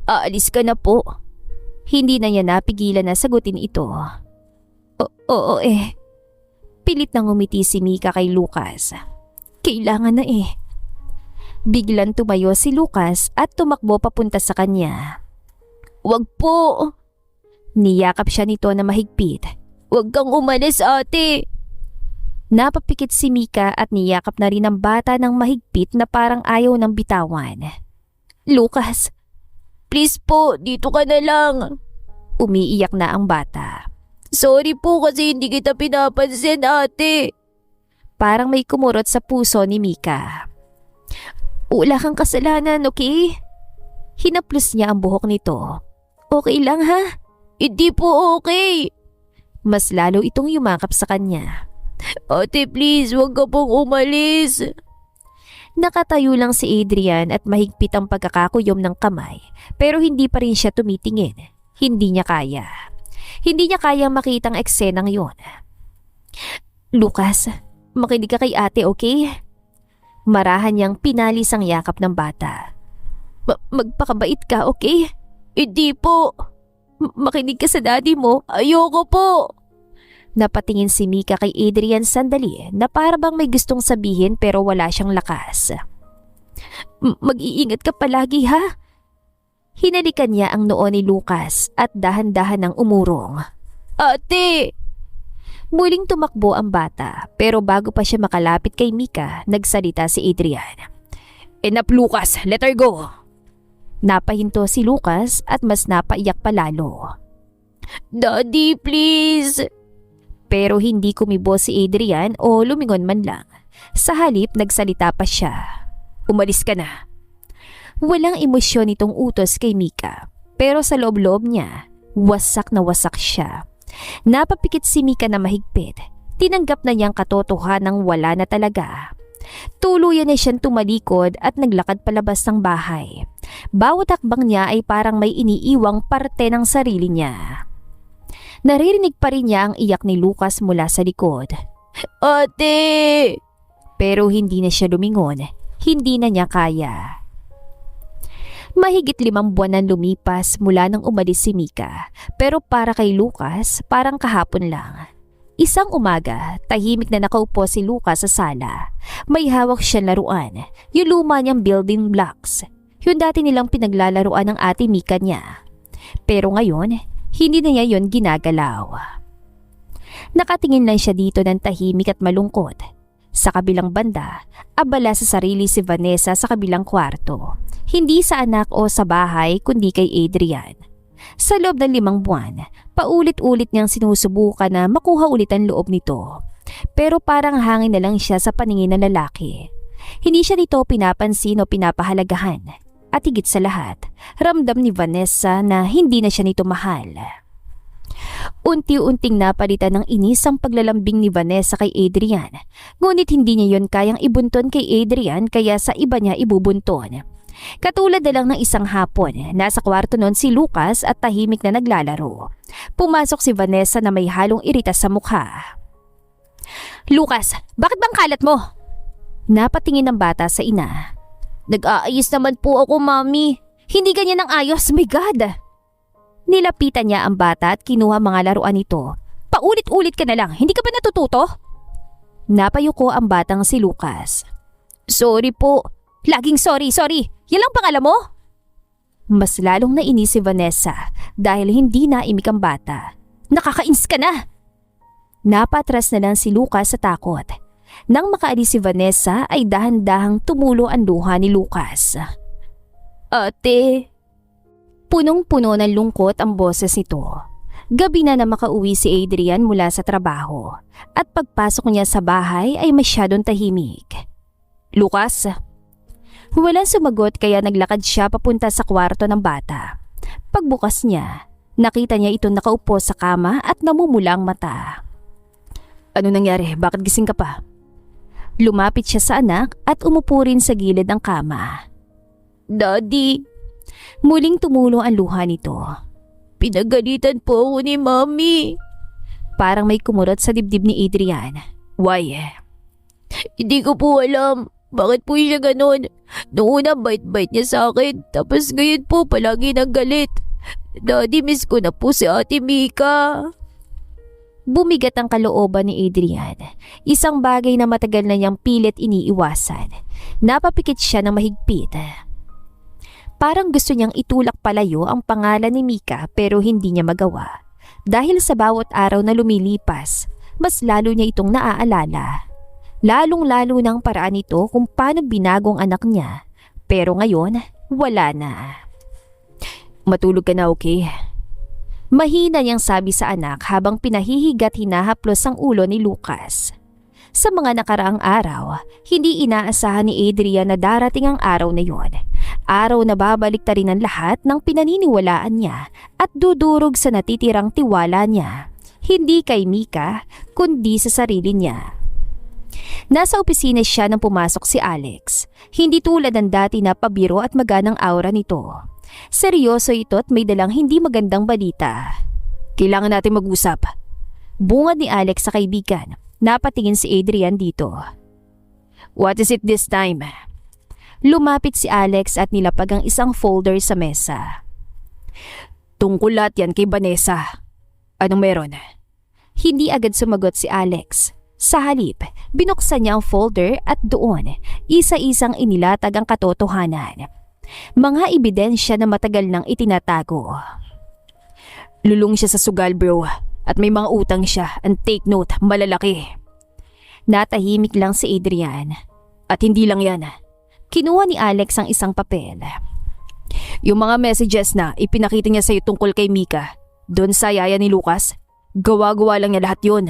Aalis ka na po. Hindi na niya napigilan na sagutin ito. Oo eh. Pilit nang umiti si Mika kay Lucas. Kailangan na eh. Biglang tumayo si Lucas at tumakbo papunta sa kanya. Wag po. Niyakap siya nito na mahigpit. Wag kang umalis ate. Napapikit si Mika at niyakap na rin ang bata ng mahigpit na parang ayaw ng bitawan. Lucas, please po, dito ka na lang. Umiiyak na ang bata. Sorry po kasi hindi kita pinapansin ate. Parang may kumurot sa puso ni Mika. Wala kang kasalanan, okay? Hinaplos niya ang buhok nito. Okay lang ha? Hindi po okay. Mas lalo itong yumakap sa kanya. Ate please, huwag ka pong umalis. Nakatayo lang si Adrian at mahigpit ang pagkakakuyom ng kamay pero hindi pa rin siya tumitingin. Hindi niya kaya. Hindi niya kayang makitang eksenang yun. Lucas, makinig ka kay ate, okay? Marahan niyang pinalis ang yakap ng bata. Magpakabait ka, okay? Hindi po. Makinig ka sa daddy mo. Ayoko po. Napatingin si Mika kay Adrian sandali na para bang may gustong sabihin pero wala siyang lakas. Mag-iingat ka palagi ha? Hinalikan niya ang noo ni Lucas at dahan-dahan ng umurong. Ate! Muling tumakbo ang bata pero bago pa siya makalapit kay Mika, nagsalita si Adrian. Enough Lucas, let her go! Napahinto si Lucas at mas napaiyak pa lalo. Daddy, please! Pero hindi kumibo si Adrian o lumingon man lang. Sa halip, nagsalita pa siya. Umalis ka na. Walang emosyon itong utos kay Mika. Pero sa loob-loob niya, wasak na wasak siya. Napapikit si Mika na mahigpit. Tinanggap na niyang katotohanang wala na talaga. Tuluyan na siyang tumalikod at naglakad palabas ng bahay. Bawat hakbang niya ay parang may iniiwang parte ng sarili niya. Naririnig pa rin niya ang iyak ni Lucas mula sa likod. Ate! Pero hindi na siya lumingon, hindi na niya kaya. Mahigit 5 buwan nang lumipas mula nang umalis si Mika, pero para kay Lucas parang kahapon lang. Isang umaga, tahimik na nakaupo si Lucas sa sala. May hawak siyang laruan, yung luma niyang building blocks, yung dati nilang pinaglalaruan ng ate Mika niya. Pero ngayon, hindi na niya yon ginagalaw. Nakatingin lang siya dito ng tahimik at malungkot. Sa kabilang banda, abala sa sarili si Vanessa sa kabilang kwarto. Hindi sa anak o sa bahay kundi kay Adrian. Sa loob ng 5 buwan, paulit-ulit niyang sinusubukan na makuha ulit ang loob nito. Pero parang hangin na lang siya sa paningin ng lalaki. Hindi siya nito pinapansin o pinapahalagahan. At higit sa lahat, ramdam ni Vanessa na hindi na siya nito mahal. Unti-unting napalitan ng inis ang paglalambing ni Vanessa kay Adrian. Ngunit hindi niya yon kayang ibunton kay Adrian kaya sa iba niya ibubunton. Katulad na lang ng isang hapon, nasa kwarto noon si Lucas at tahimik na naglalaro. Pumasok si Vanessa na may halong irita sa mukha. "Lucas, bakit bang kalat mo?" Napatingin ng bata sa ina. "Nag-aayos naman po ako, Mami. Hindi ganyan ang ayos, my God." Nilapitan niya ang bata at kinuha mga laruan nito. "Paulit-ulit ka na lang, hindi ka ba natututo?" Napayuko ang batang si Lucas. "Sorry po. Laging sorry. Yan lang pangalan mo?" Mas lalong nainis si Vanessa dahil hindi naimik ang bata. "Nakakainis ka na!" Napatras na lang si Lucas sa takot. Nang makaalis si Vanessa ay dahan-dahang tumulo ang luha ni Lucas. "Ate." Punong-puno ng lungkot ang boses nito. Gabi na makauwi si Adrian mula sa trabaho at pagpasok niya sa bahay ay masyadong tahimik. "Lucas?" Walang sumagot kaya naglakad siya papunta sa kwarto ng bata. Pagbukas niya, nakita niya itong nakaupo sa kama at namumula ang mata. "Ano nangyari? Bakit gising ka pa?" Lumapit siya sa anak at umupo rin sa gilid ng kama. "Daddy." Muling tumulo ang luha nito. "Pinagalitan po ako ni Mami." Parang may kumurot sa dibdib ni Adrian. "Why?" "Hindi ko po alam. Bakit po siya ganon? Noong una bait-bait niya sa akin, tapos ngayon po palagi nang galit. Daddy, miss ko na po si Ate Mika." Bumigat ang kalooban ni Adrian. Isang bagay na matagal na niyang pilit iniiwasan. Napapikit siya ng mahigpit. Parang gusto niyang itulak palayo ang pangalan ni Mika pero hindi niya magawa. Dahil sa bawat araw na lumilipas, mas lalo niya itong naaalala. Lalong-lalo ng paraan nito kung paano binagong anak niya. Pero ngayon, wala na. "Matulog ka na, okay?" Mahina niyang sabi sa anak habang pinahihigat hinahaplos ang ulo ni Lucas. Sa mga nakaraang araw, hindi inaasahan ni Adrian na darating ang araw na yon. Araw na babaliktarin ang lahat ng pinaniniwalaan niya at dudurog sa natitirang tiwala niya. Hindi kay Mika, kundi sa sarili niya. Nasa opisina siya nang pumasok si Alex. Hindi tulad ng dati na pabiro at maganang aura nito. Seryoso ito at may dalang hindi magandang balita. "Kailangan natin mag-usap." Bungad ni Alex sa kaibigan. Napatingin si Adrian dito. "What is it this time?" Lumapit si Alex at nilapag ang isang folder sa mesa. "Tungkol lahat yan kay Vanessa. Anong meron?" Hindi agad sumagot si Alex. Sa halip, binuksan niya ang folder at doon, isa-isang inilatag ang katotohanan. Mga ebidensya na matagal nang itinatago. "Lulong siya sa sugal, bro. At may mga utang siya, and take note, malalaki." Natahimik lang si Adrian. "At hindi lang yan." Kinuha ni Alex ang isang papel. "Yung mga messages na ipinakita niya sa'yo tungkol kay Mika, doon sa yaya ni Lucas, gawa-gawa lang niya lahat yun."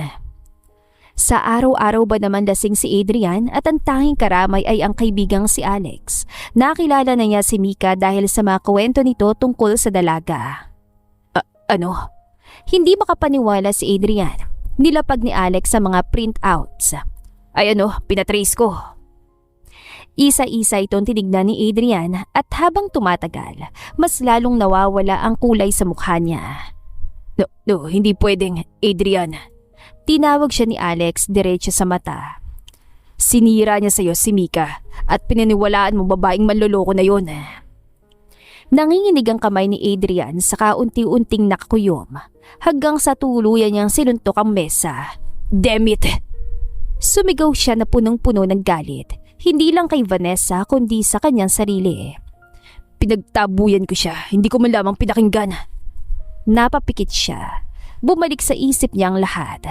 Sa araw-araw ba naman lasing si Adrian at ang tanging karamay ay ang kaibigang si Alex. Nakilala na niya si Mika dahil sa mga kwento nito tungkol sa dalaga. Ano? Hindi makapaniwala si Adrian. Nilapag ni Alex sa mga printouts. "Ay pinatrace ko." Isa-isa itong tinignan ni Adrian at habang tumatagal, mas lalong nawawala ang kulay sa mukha niya. No, hindi pwedeng, Adrian." Tinawag siya ni Alex diretso sa mata. Sinira niya sa'yo si Mika at pinaniwalaan mo babaeng manloloko na yon. Nanginginig ang kamay ni Adrian sa kaunti-unting nakakuyom hanggang sa tuluyan niyang sinuntok ang mesa. Damn it! Sumigaw siya na punong-puno ng galit, hindi lang kay Vanessa kundi sa kanyang sarili. Pinagtabuyan ko siya, hindi ko man lamang pinakinggan. Napapikit siya. Bumalik sa isip niya ang lahat.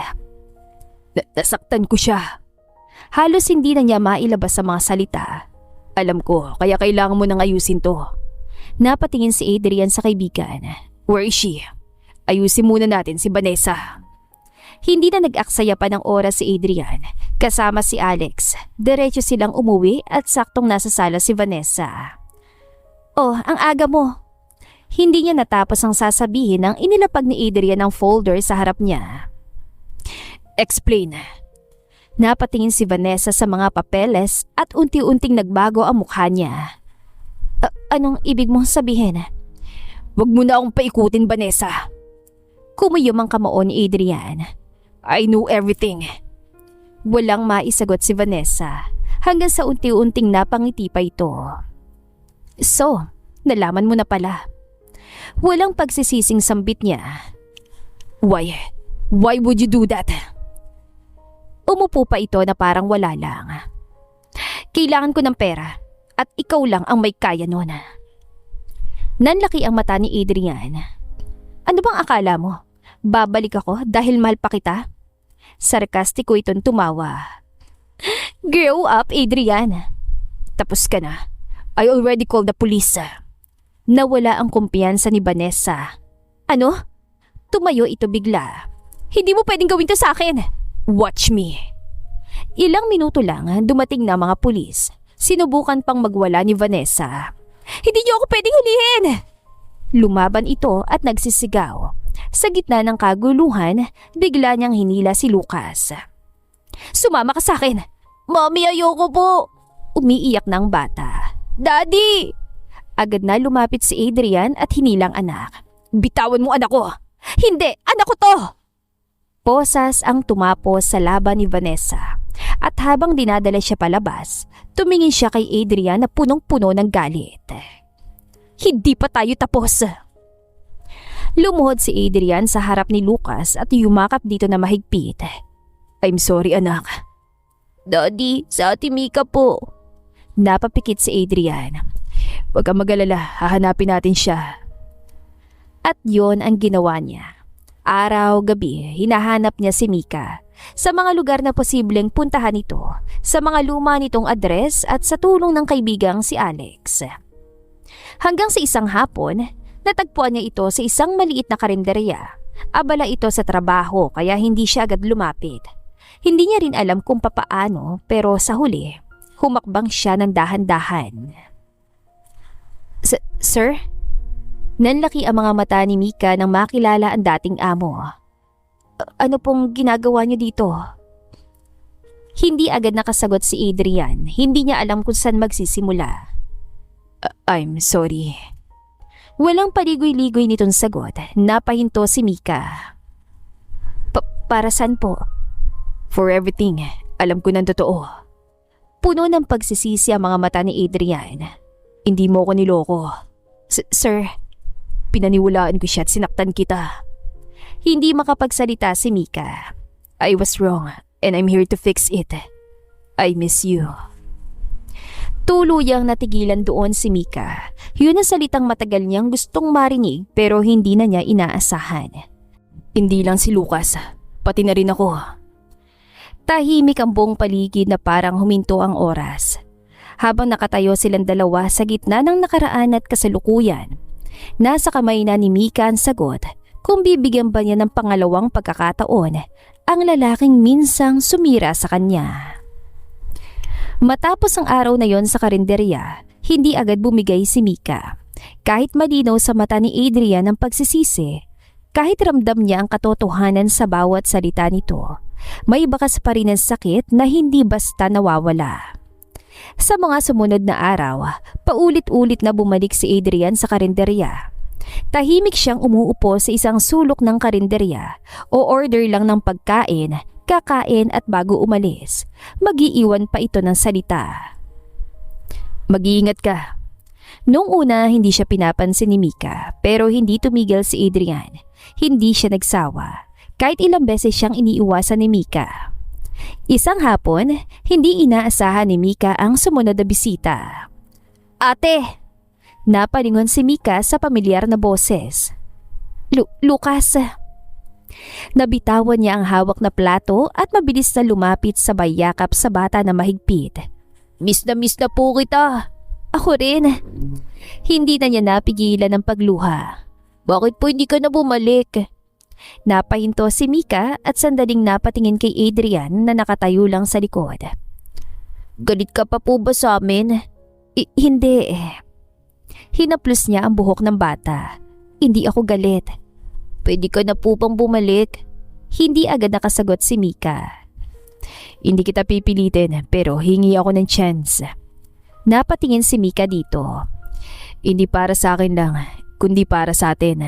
Nasaktan ko siya. Halos hindi na niya mailabas sa mga salita. Alam ko, kaya kailangan mo nang ayusin to. Napatingin si Adrian sa kaibigan. Where is she? Ayusin muna natin si Vanessa. Hindi na nag-aksaya pa ng oras si Adrian. Kasama si Alex. Diretso silang umuwi at saktong nasa sala si Vanessa. Oh, ang aga mo. Hindi niya natapos ang sasabihin nang inilapag ni Adrian ang folder sa harap niya. Explain. Napatingin si Vanessa sa mga papeles at unti-unting nagbago ang mukha niya. Anong ibig mong sabihin? Wag mo na akong paikutin, Vanessa. Kumuyom ang kamao ni Adrian. I know everything. Walang maisagot si Vanessa hanggang sa unti-unting napangiti pa ito. So, nalaman mo na pala. Walang pagsisising sambit niya. Why? Why would you do that? Umupo pa ito na parang wala lang. Kailangan ko ng pera at ikaw lang ang may kaya nun. Nanlaki ang mata ni Adrian. Ano bang akala mo? Babalik ako dahil mahal pa kita? Sarkastiko itong tumawa. Grow up, Adrian. Tapos ka na. I already called the police. Nawala ang kumpiyansa ni Vanessa. Ano? Tumayo ito bigla. Hindi mo pwedeng gawin to sa akin. Watch me. Ilang minuto lang dumating na mga pulis. Sinubukan pang magwala ni Vanessa. Hindi niyo ako pwedeng hulihin! Lumaban ito at nagsisigaw. Sa gitna ng kaguluhan, bigla niyang hinila si Lucas. Sumama ka sa akin! Mommy, ayoko po! Umiiyak ng bata. Daddy! Agad na lumapit si Adrian at hinilang anak. Bitawan mo anak ko! Hindi! Anak ko to! Posas ang tumapos sa laban ni Vanessa. At habang dinadala siya palabas, tumingin siya kay Adrian na punong-puno ng galit. Hindi pa tayo tapos. Lumuhod si Adrian sa harap ni Lucas at yumakap dito na mahigpit. I'm sorry anak. Daddy, sa Ate Mika po. Napapikit si Adrian. Huwag kang mag-alala, hahanapin natin siya. At yon ang ginawa niya. Araw-gabi, hinahanap niya si Mika sa mga lugar na posibleng puntahan ito, sa mga luma nitong address at sa tulong ng kaibigang si Alex. Hanggang sa isang hapon, natagpuan niya ito sa isang maliit na karinderya. Abala ito sa trabaho kaya hindi siya agad lumapit. Hindi niya rin alam kung papaano pero sa huli, humakbang siya ng dahan-dahan. Sir? Nanlaki ang mga mata ni Mika nang makilala ang dating amo. Ano pong ginagawa niyo dito? Hindi agad nakasagot si Adrian. Hindi niya alam kung saan magsisimula. I'm sorry. Walang paligoy-ligoy nitong sagot. Napahinto si Mika. Para saan po? For everything. Alam ko ng totoo. Puno ng pagsisisi ang mga mata ni Adrian. Hindi mo ko niloko. Sir, pinaniwalaan ko siya at sinaktan kita. Hindi makapagsalita si Mika. I was wrong and I'm here to fix it. I miss you. Tuluyang natigilan doon si Mika. Yun ang salitang matagal niyang gustong marinig pero hindi na niya inaasahan. Hindi lang si Lucas, pati na rin ako. Tahimik ang buong paligid na parang huminto ang oras. Habang nakatayo silang dalawa sa gitna ng nakaraan at kasalukuyan, nasa kamay na ni Mika ang sagot kung bibigyan ba niya ng pangalawang pagkakataon ang lalaking minsang sumira sa kanya. Matapos ang araw na yon sa karinderya, hindi agad bumigay si Mika. Kahit malinaw sa mata ni Adrian ang pagsisisi, kahit ramdam niya ang katotohanan sa bawat salita nito, may bakas pa rin ang sakit na hindi basta nawawala. Sa mga sumunod na araw, paulit-ulit na bumalik si Adrian sa karinderya. Tahimik siyang umuupo sa isang sulok ng karinderya o order lang ng pagkain kakain at bago umalis, mag-iiwan pa ito ng salita. Mag-iingat ka. Noong una hindi siya pinapansin ni Mika pero hindi tumigil si Adrian. Hindi siya nagsawa kahit ilang beses siyang iniiwasan ni Mika. Isang hapon, hindi inaasahan ni Mika ang sumunod na bisita. Ate! Napalingon si Mika sa pamilyar na boses. Lucas! Nabitawan niya ang hawak na plato at mabilis na lumapit sabay yakap sa bata na mahigpit. Miss na po kita. Ako rin. Hindi na niya napigilan ang pagluha. Bakit po hindi ka na bumalik? Napahinto si Mika at sandaling napatingin kay Adrian na nakatayo lang sa likod. Galit ka pa po ba sa amin? Hindi. Hinaplos niya ang buhok ng bata. Hindi ako galit. Pwede ka na po bang bumalik? Hindi agad nakasagot si Mika. Hindi kita pipilitin pero hingi ako ng chance. Napatingin si Mika dito. Hindi para sa akin lang, kundi para sa atin.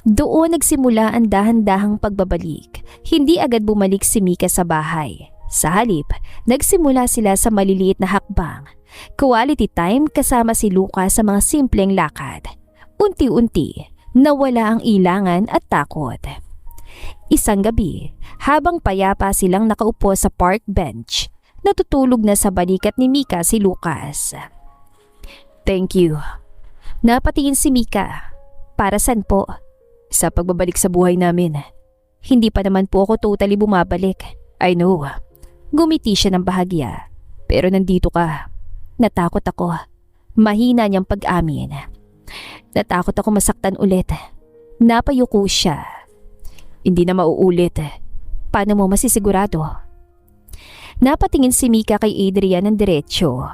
Doon nagsimula ang dahan-dahang pagbabalik. Hindi agad bumalik si Mika sa bahay. Sa halip, nagsimula sila sa maliliit na hakbang. Quality time kasama si Lucas sa mga simpleng lakad. Unti-unti, nawala ang ilangan at takot. Isang gabi, habang payapa silang nakaupo sa park bench, natutulog na sa balikat ni Mika si Lucas. Thank you. Napatingin si Mika. Para saan po? Sa pagbabalik sa buhay namin. Hindi pa naman po ako totally bumabalik. I know. Gumiti siya ng bahagya. Pero nandito ka. Natakot ako. Mahina niyang pag-amin. Natakot ako masaktan ulit. Napayuko siya. Hindi na mauulit. Paano mo masisigurado? Napatingin si Mika kay Adrian ng diretsyo.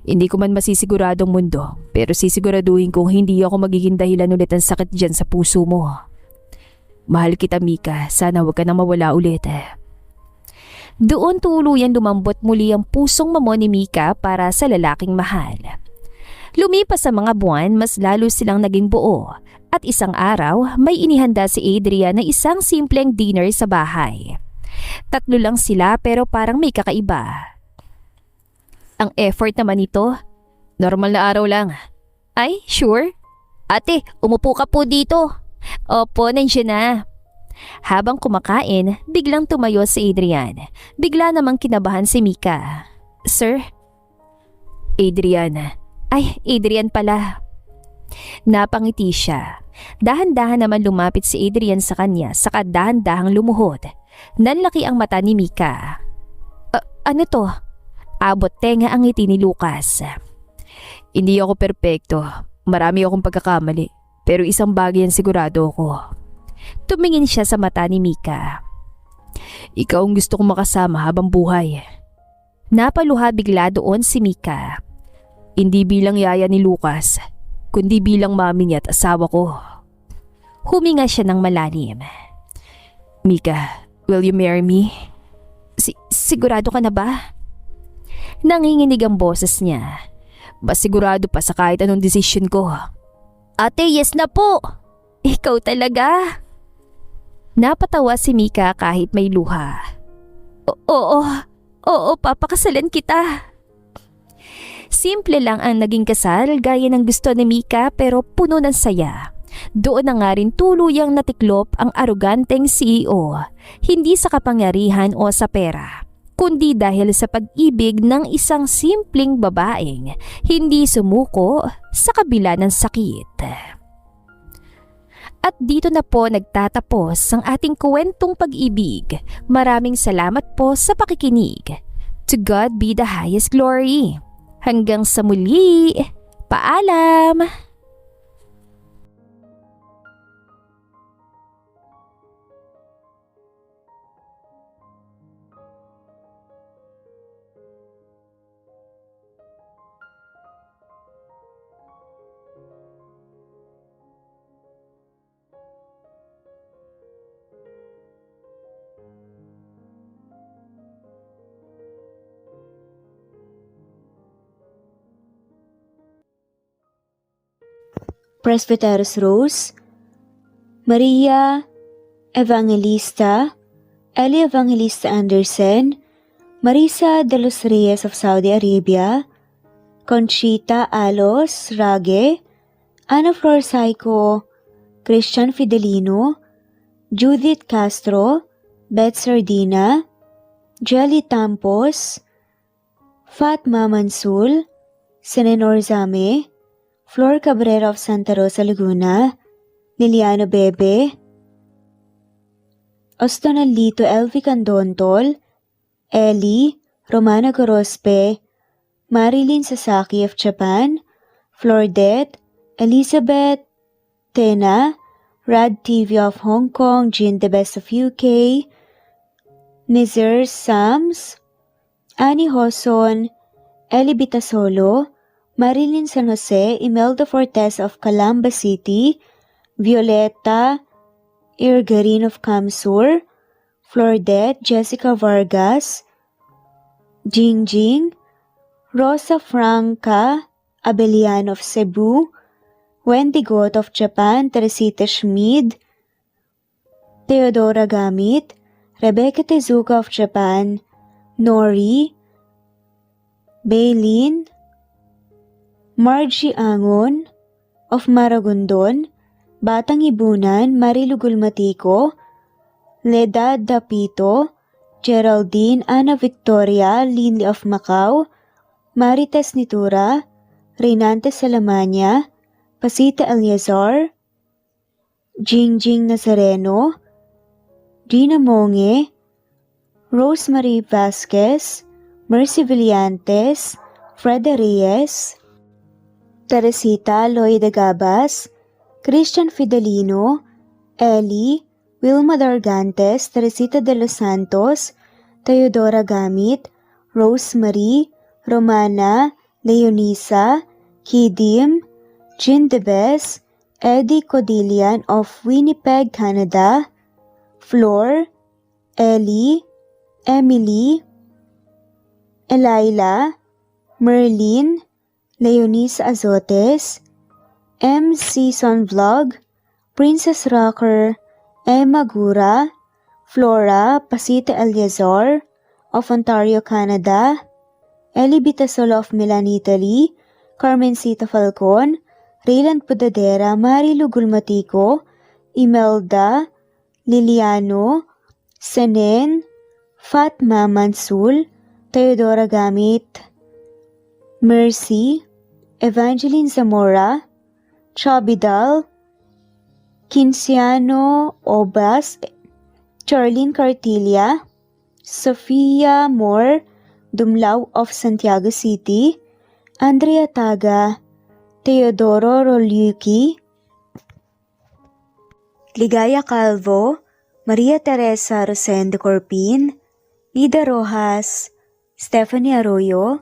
Hindi ko man masisiguradong mundo, pero sisiguraduhin kong hindi ako magiging dahilan ulit ang sakit dyan sa puso mo. Mahal kita, Mika. Sana huwag ka na mawala ulit. Doon tuluyan lumambot muli ang pusong mamo ni Mika para sa lalaking mahal. Lumipas sa mga buwan, mas lalo silang naging buo. At isang araw, may inihanda si Adrian na isang simpleng dinner sa bahay. 3 lang sila pero parang may kakaiba. Ang effort naman ito. Normal na araw lang. Ay, sure. Ate, umupo ka po dito. Opo, nandiyan na. Habang kumakain, biglang tumayo si Adrian. Bigla namang kinabahan si Mika. Sir? Adrian. Ay, Adrian pala. Napangiti siya. Dahan-dahan naman lumapit si Adrian sa kanya saka dahan-dahang lumuhod. Nanlaki ang mata ni Mika. Ano to? Abot tenga ang ngiti ni Lucas. Hindi ako perpekto. Marami akong pagkakamali. Pero isang bagay ang sigurado ko. Tumingin siya sa mata ni Mika. Ikaw ang gusto kong makasama habang buhay. Napaluha bigla doon si Mika. Hindi bilang yaya ni Lucas, kundi bilang mami niya at asawa ko. Huminga siya ng malalim. Mika, will you marry me? Sigurado ka na ba? Nanginginig ang boses niya. Mas sigurado pa sa kahit anong desisyon ko. Ate, yes na po! Ikaw talaga? Napatawa si Mika kahit may luha. Oo, papakasalan kita. Simple lang ang naging kasal gaya ng gusto ni Mika pero puno ng saya. Doon na nga rin tuluyang natiklop ang aroganteng CEO, hindi sa kapangyarihan o sa pera, kundi dahil sa pag-ibig ng isang simpleng babaeng hindi sumuko sa kabila ng sakit. At dito na po nagtatapos ang ating kwentong pag-ibig. Maraming salamat po sa pakikinig. To God be the highest glory. Hanggang sa muli. Paalam! Presbyteros Rose, Maria Evangelista, Eli Evangelista Anderson, Marisa de los Reyes of Saudi Arabia, Conchita Alos Rage, Ana Flor Saico, Christian Fidelino, Judith Castro, Beth Sardina, Jelly Tampos, Fatma Mansul, Senenor Zame, Flor Cabrera of Santa Rosa Laguna, Liliano Bebe, Ostonalito Elvi Candontol, Ellie, Romana Gorospe, Marilyn Sasaki of Japan, Flordet, Elizabeth, Tena, Rad TV of Hong Kong, Jean the Best of UK, Nizar Sams, Annie Hoson, Ellie Bitasolo, Marilyn San Jose, Imelda Fortes of Calamba City, Violeta Irgarin of Kamsur, Flordet, Jessica Vargas, Jingjing, Rosa Franca Abelian of Cebu, Wendy Goth of Japan, Teresita Schmid, Theodora Gamit, Rebecca Tezuka of Japan, Nori, Baylin, Margie Angon of Maragondon, Batang Ibunan, Marilu Gulmatiko, Leda Dapito, Geraldine Ana Victoria Lindy of Macau, Marites Nitura, Reynante Salamanya, Pasita Eliazar, Jingjing Nazareno, Gina Monge, Rosemary Vasquez, Mercy Villantes, Freda Reyes, Teresita Loida Gabas, Christian Fidelino, Ellie, Wilma Dargantes, Teresita de los Santos, Teodora Gamit, Rosemary, Romana, Leonisa, Kidim, Jean Debes, Eddie Codillian of Winnipeg, Canada, Flor, Ellie, Emily, Elila, Merlin, Leonisa Azotes, M. Season Vlog, Princess Rocker, Emma Gura, Flora Pasita Eliazar of Ontario, Canada, Eli Bitasolo of Milan, Italy, Carmencita Falcon, Rayland Pudadera, Marilu Gulmatico, Imelda, Liliano, Senen, Fatma Mansul, Teodora Gamit, Mercy, Evangeline Zamora, Chabidal, Kinciano Obas, Charlene Cartilla, Sofia Moore, Dumlao of Santiago City, Andrea Taga, Teodoro Rolyuki, Ligaya Calvo, Maria Teresa Rosendo Corpin, Ida Rojas, Stephanie Arroyo,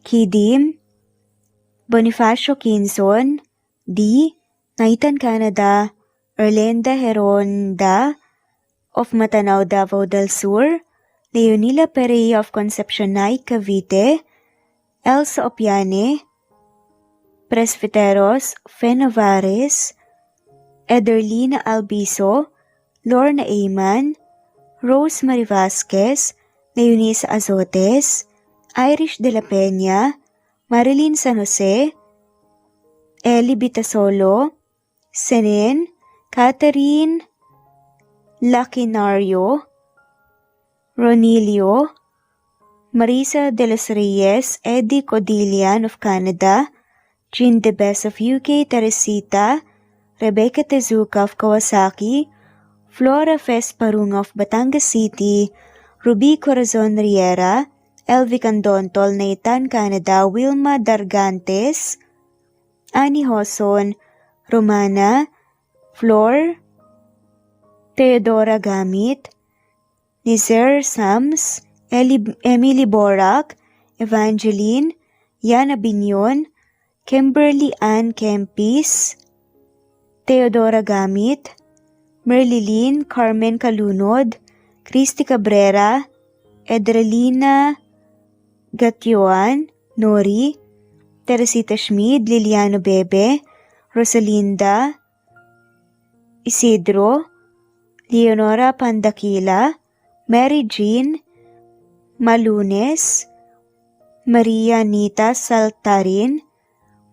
Kidim, Bonifacio Quinzon, D. Naitan Canada, Erlenda Heronda of Matanao, Davao del Sur, Leonila Perea of Concepcion, Cavite, Elsa Opiane, Presbiteros Fe Navares, Ederlina Albiso, Lorna Ayman, Rosemary Vasquez, Leonisa Azotes, Irish de la Peña, Marilyn San Jose, Eli Bitasolo, Senen, Catherine Lacinario, Ronilio, Marisa de los Reyes, Eddie Codillian of Canada, Jean the Best of UK, Teresita, Rebecca Tezuka of Kawasaki, Flora Fes Parung of Batangas City, Ruby Corazon Riera, Elvi Candontol, Naitan Canada, Wilma Dargantes, Annie Hoson, Romana, Flor, Teodora Gamit, Nizar Sams, Emily Borak, Evangeline, Yana Binyon, Kimberly Ann Kempis, Teodora Gamit, Merlilyn Carmen Calunod, Christy Cabrera, Edralina Gatyoan, Nori, Teresita Schmid, Liliano Bebe, Rosalinda Isidro, Leonora Pandakila, Mary Jean Malunes, Maria Nita Saltarin,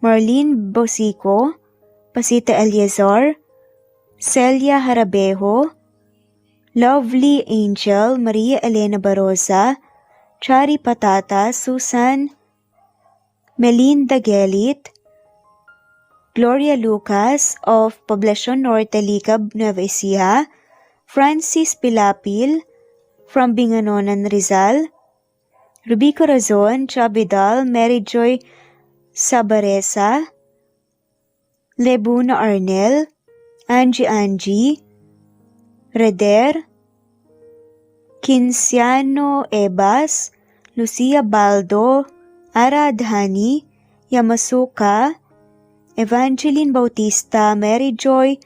Marlene Bosico, Pasita Eliazar, Celia Harabejo, Lovely Angel, Maria Elena Barosa, Chari Patata, Susan Melinda Gelit, Gloria Lucas of Poblacion Norte, Licab, Nueva Ecija, Francis Pilapil from Binganonan, Rizal, Ruby Corazon, Chabidal, Mary Joy Sabaresa, Lebuna Arnel, Angie, Reder, Kinciano Ebas, Lucia Baldo, Ara Adhani, Yamasuka, Evangeline Bautista, Mary Joy,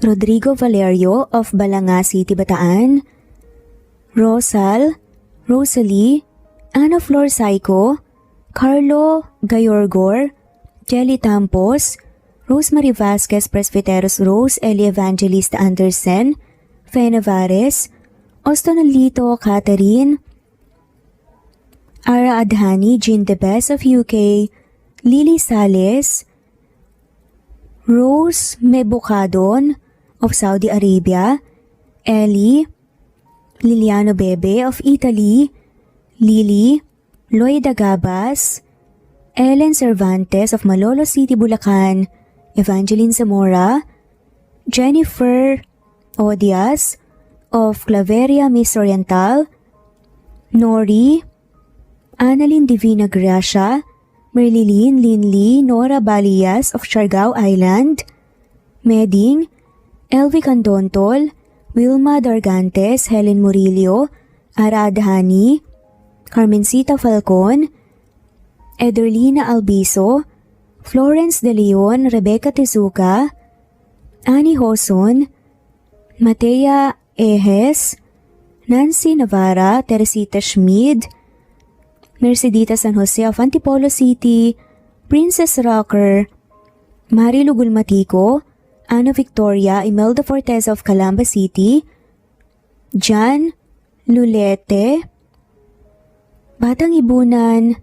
Rodrigo Valerio of Balanga City, Bataan, Rosal, Rosalie, Ana Flor Saico, Carlo Gayorgor, Jelly Tampos, Rosemary Vasquez Presbyteros Rose, Eli Evangelista Anderson, Fe Navares, Ostonalito Catherine, Ara Adhani, Jean De Best of UK, Lily Sales, Rose Mebukadon of Saudi Arabia, Ellie, Liliano Bebe of Italy, Lily, Loida Gabas, Ellen Cervantes of Malolo City, Bulacan, Evangeline Zamora, Jennifer Odias of Claveria Miss Oriental, Nori, Annalyn Divina Gracia, Merlilyn Linley Nora Balias of Siargao Island, Meding, Elvi Candontol, Wilma Dargantes, Helen Murillo, Ara Adhani, Carmencita Falcon, Ederlina Albiso, Florence De Leon, Rebecca Tezuka, Annie Hoson, Matea Ejes, Nancy Navarra, Teresita Schmid, Mercedita San Jose of Antipolo City, Princess Rocker, Marilu Gulmatico, Ana Victoria, Imelda Forteza of Calamba City, Jan Lulete, Batang Ibunan,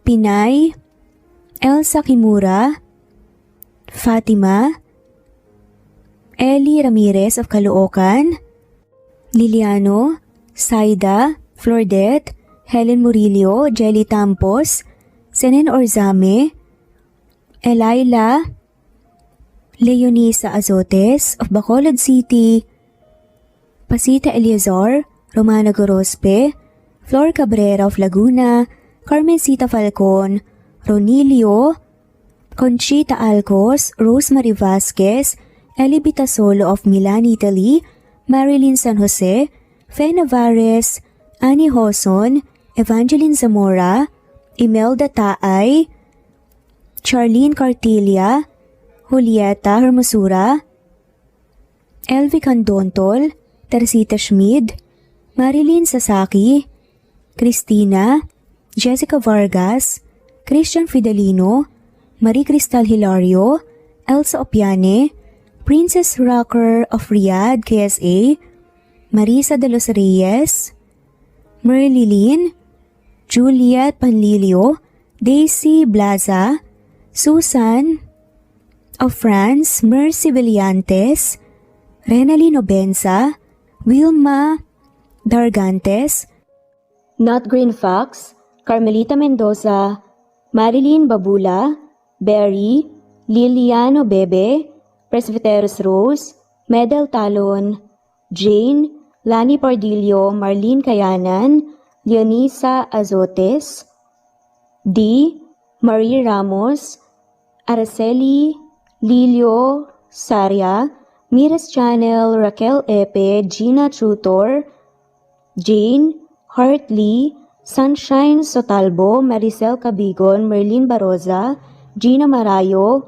Pinay, Elsa Kimura, Fatima, Eli Ramirez of Caloocan, Liliano, Saida, Flordet, Helen Murillo, Jelly Tampos, Senen Orzame, Elaila, Leonisa Azotes of Bacolod City, Pasita Eliazar, Romana Gorospe, Flor Cabrera of Laguna, Carmencita Falcon, Ronilio, Conchita Alcos, Rosemary Vasquez, Eli Bitasolo of Milan, Italy, Marilyn San Jose, Fe Navares, Annie Hoson, Evangeline Zamora, Imelda Taay, Charlene Cartilia, Julieta Hermosura, Elvi Candontol, Teresita Schmid, Marilyn Sasaki, Christina, Jessica Vargas, Christian Fidelino, Marie Cristal Hilario, Elsa Opiane, Princess Rocker of Riyadh, KSA, Marisa de los Reyes, Merlilyn, Juliet Panlilio, Daisy Blaza, Susan of France, Mercy Villantes, Renalyn Obenza, Wilma Dargantes, Not Green Fox, Carmelita Mendoza, Marilyn Babula, Berry, Liliano Bebe, Presbyteros Rose, Medel Talon, Jane, Lani Pardillo, Marlene Kayanan, Leonisa Azotes, D. Marie Ramos, Araceli Lilio Saria, Miras Channel, Raquel Epe, Gina Tutor, Jane Hartley, Sunshine Sotalbo, Maricel Cabigon, Merlin Baroza, Gina Marayo,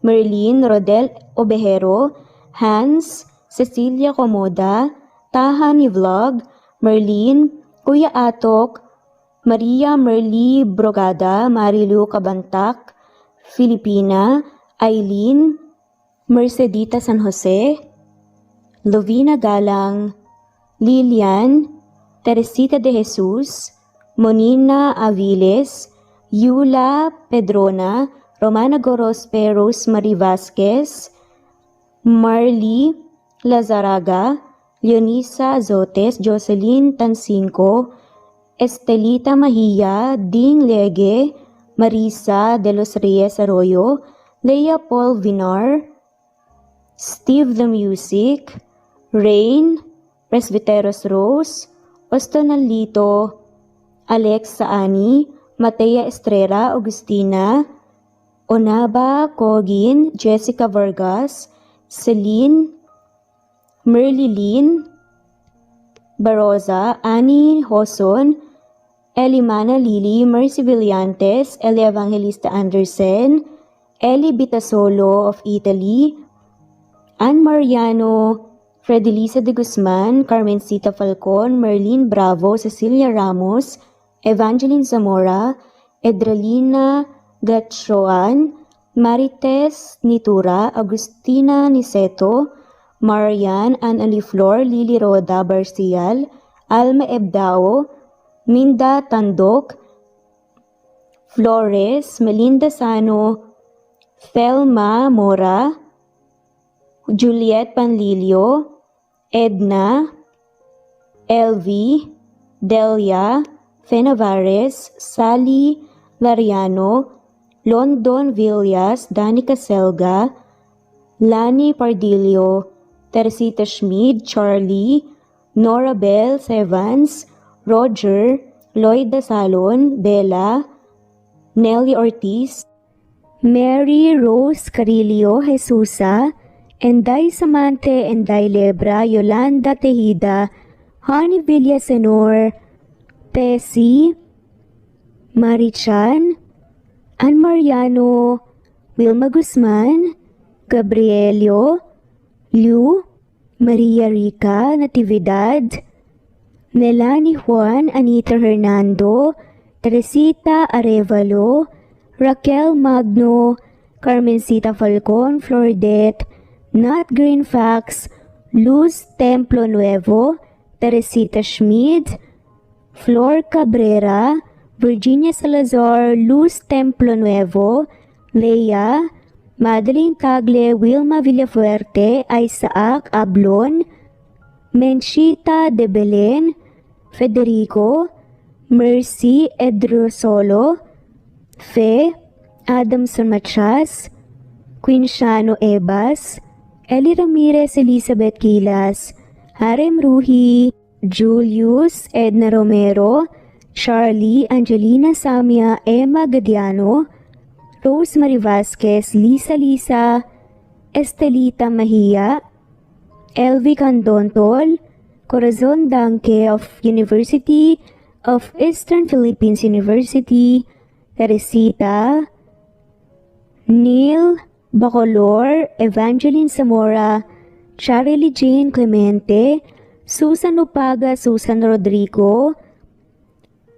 Merlin Rodel Obejero, Hans, Cecilia Comoda, Tahan Vlog, Merlin, Kuya Atok, Maria Merly Brogada, Marilu Cabantak, Filipina, Eileen, Mercedita San Jose, Lovina Galang, Lilian, Teresita de Jesus, Monina Aviles, Yula Pedrona, Romana Gorospe, Rosemary Vasquez, Marley Lazaraga, Leonisa Azotes, Jocelyn Tancinco, Estelita Mahia, Ding Lege, Marisa de los Reyes Arroyo, Leia Paul Vinar, Steve the Music, Rain, Presbyteros Rose, Ostonalito, Alex Saani, Matea Estrella, Agustina, Onaba Cogin, Jessica Vargas, Celine, Merlilyn Baroza, Annie Hoson, Elimana Lili, Mercy Villantes, Eli Evangelista Anderson, Eli Bitasolo of Italy, Ann Mariano, Fredelisa de Guzman, Carmencita Falcon, Merlin Bravo, Cecilia Ramos, Evangeline Zamora, Edralina Gatchoan, Marites Nitura, Agustina Niceto, Marian, Ann Aliflor, Lily Roda Barcial, Alma Ebdao, Minda Tandok, Flores, Melinda Sano, Thelma Mora, Juliet Panlilio, Edna, Elvie, Delia, Fenavares, Sally Lariano, London Villas, Danica Selga, Lani Pardillo, Teresita Schmid, Charlie, Nora Bell Evans, Roger, Lloyd Dasalon, Bella, Nelly Ortiz, Mary Rose Carillo Jesusa, Enday Samante, Enday Lebra, Yolanda Tejida, Honey Villasenor, Tessie, Marichan, Ann Mariano, Wilma Guzman, Gabrielio, Liu, Maria Rica Natividad, Melanie Juan, Anita Hernando, Teresita Arevalo, Raquel Magno, Carmencita Falcon, Flordet, Nat Greenfax, Luz Templo Nuevo, Teresita Schmid, Flor Cabrera, Virginia Salazar, Luz Templo Nuevo, Leia, Madeline Tagle, Wilma Villafuerte, Isaac Ablon, Menchita de Belen, Federico, Mercy Edrosolo, Fe, Adamson Machas, Quinshano Ebas, Eli Ramirez Elizabeth Quilas, Harem Ruhi, Julius Edna Romero, Charlie Angelina Samia, Emma Gadiano, Rosemary Vasquez, Lisa, Estelita Mahia, Elvi Candontol, Corazon Danke of University of Eastern Philippines University, Teresita, Neil Bacolor, Evangeline Zamora, Charlie Jane Clemente, Susan Upaga, Susan Rodrigo,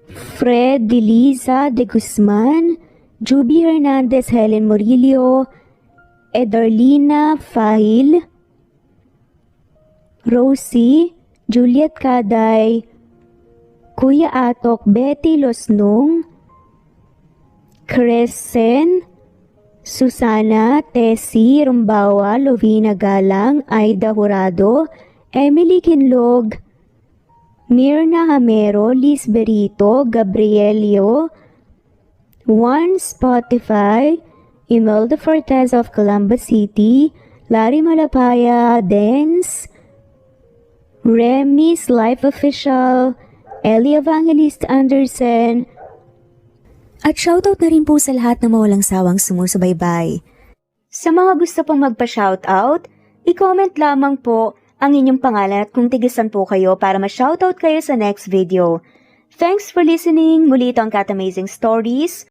Fred Deliza de Guzman, Juby Hernandez, Helen Murillo, Edarlina Fahil, Rosie, Juliet Kaday, Kuya Atok, Betty Losnong, Crescen, Susana, Tessie, Rumbawa, Lovina Galang, Aida Jurado, Emily Kinlog, Mirna Hamero, Liz Berito, Gabrielio, One Spotify, Imelda Fortes of Columbus City, Larry Malapaya, Dance, Remy's Life Official, Ellie Evangelist Anderson, At shoutout na rin po sa lahat na mawalang sawang sumusubaybay. Sa mga gusto pong magpa-shoutout, i-comment lamang po ang inyong pangalan at kung tigisan po kayo para ma-shoutout kayo sa next video. Thanks for listening. Muli ito ang Cat Amazing Stories.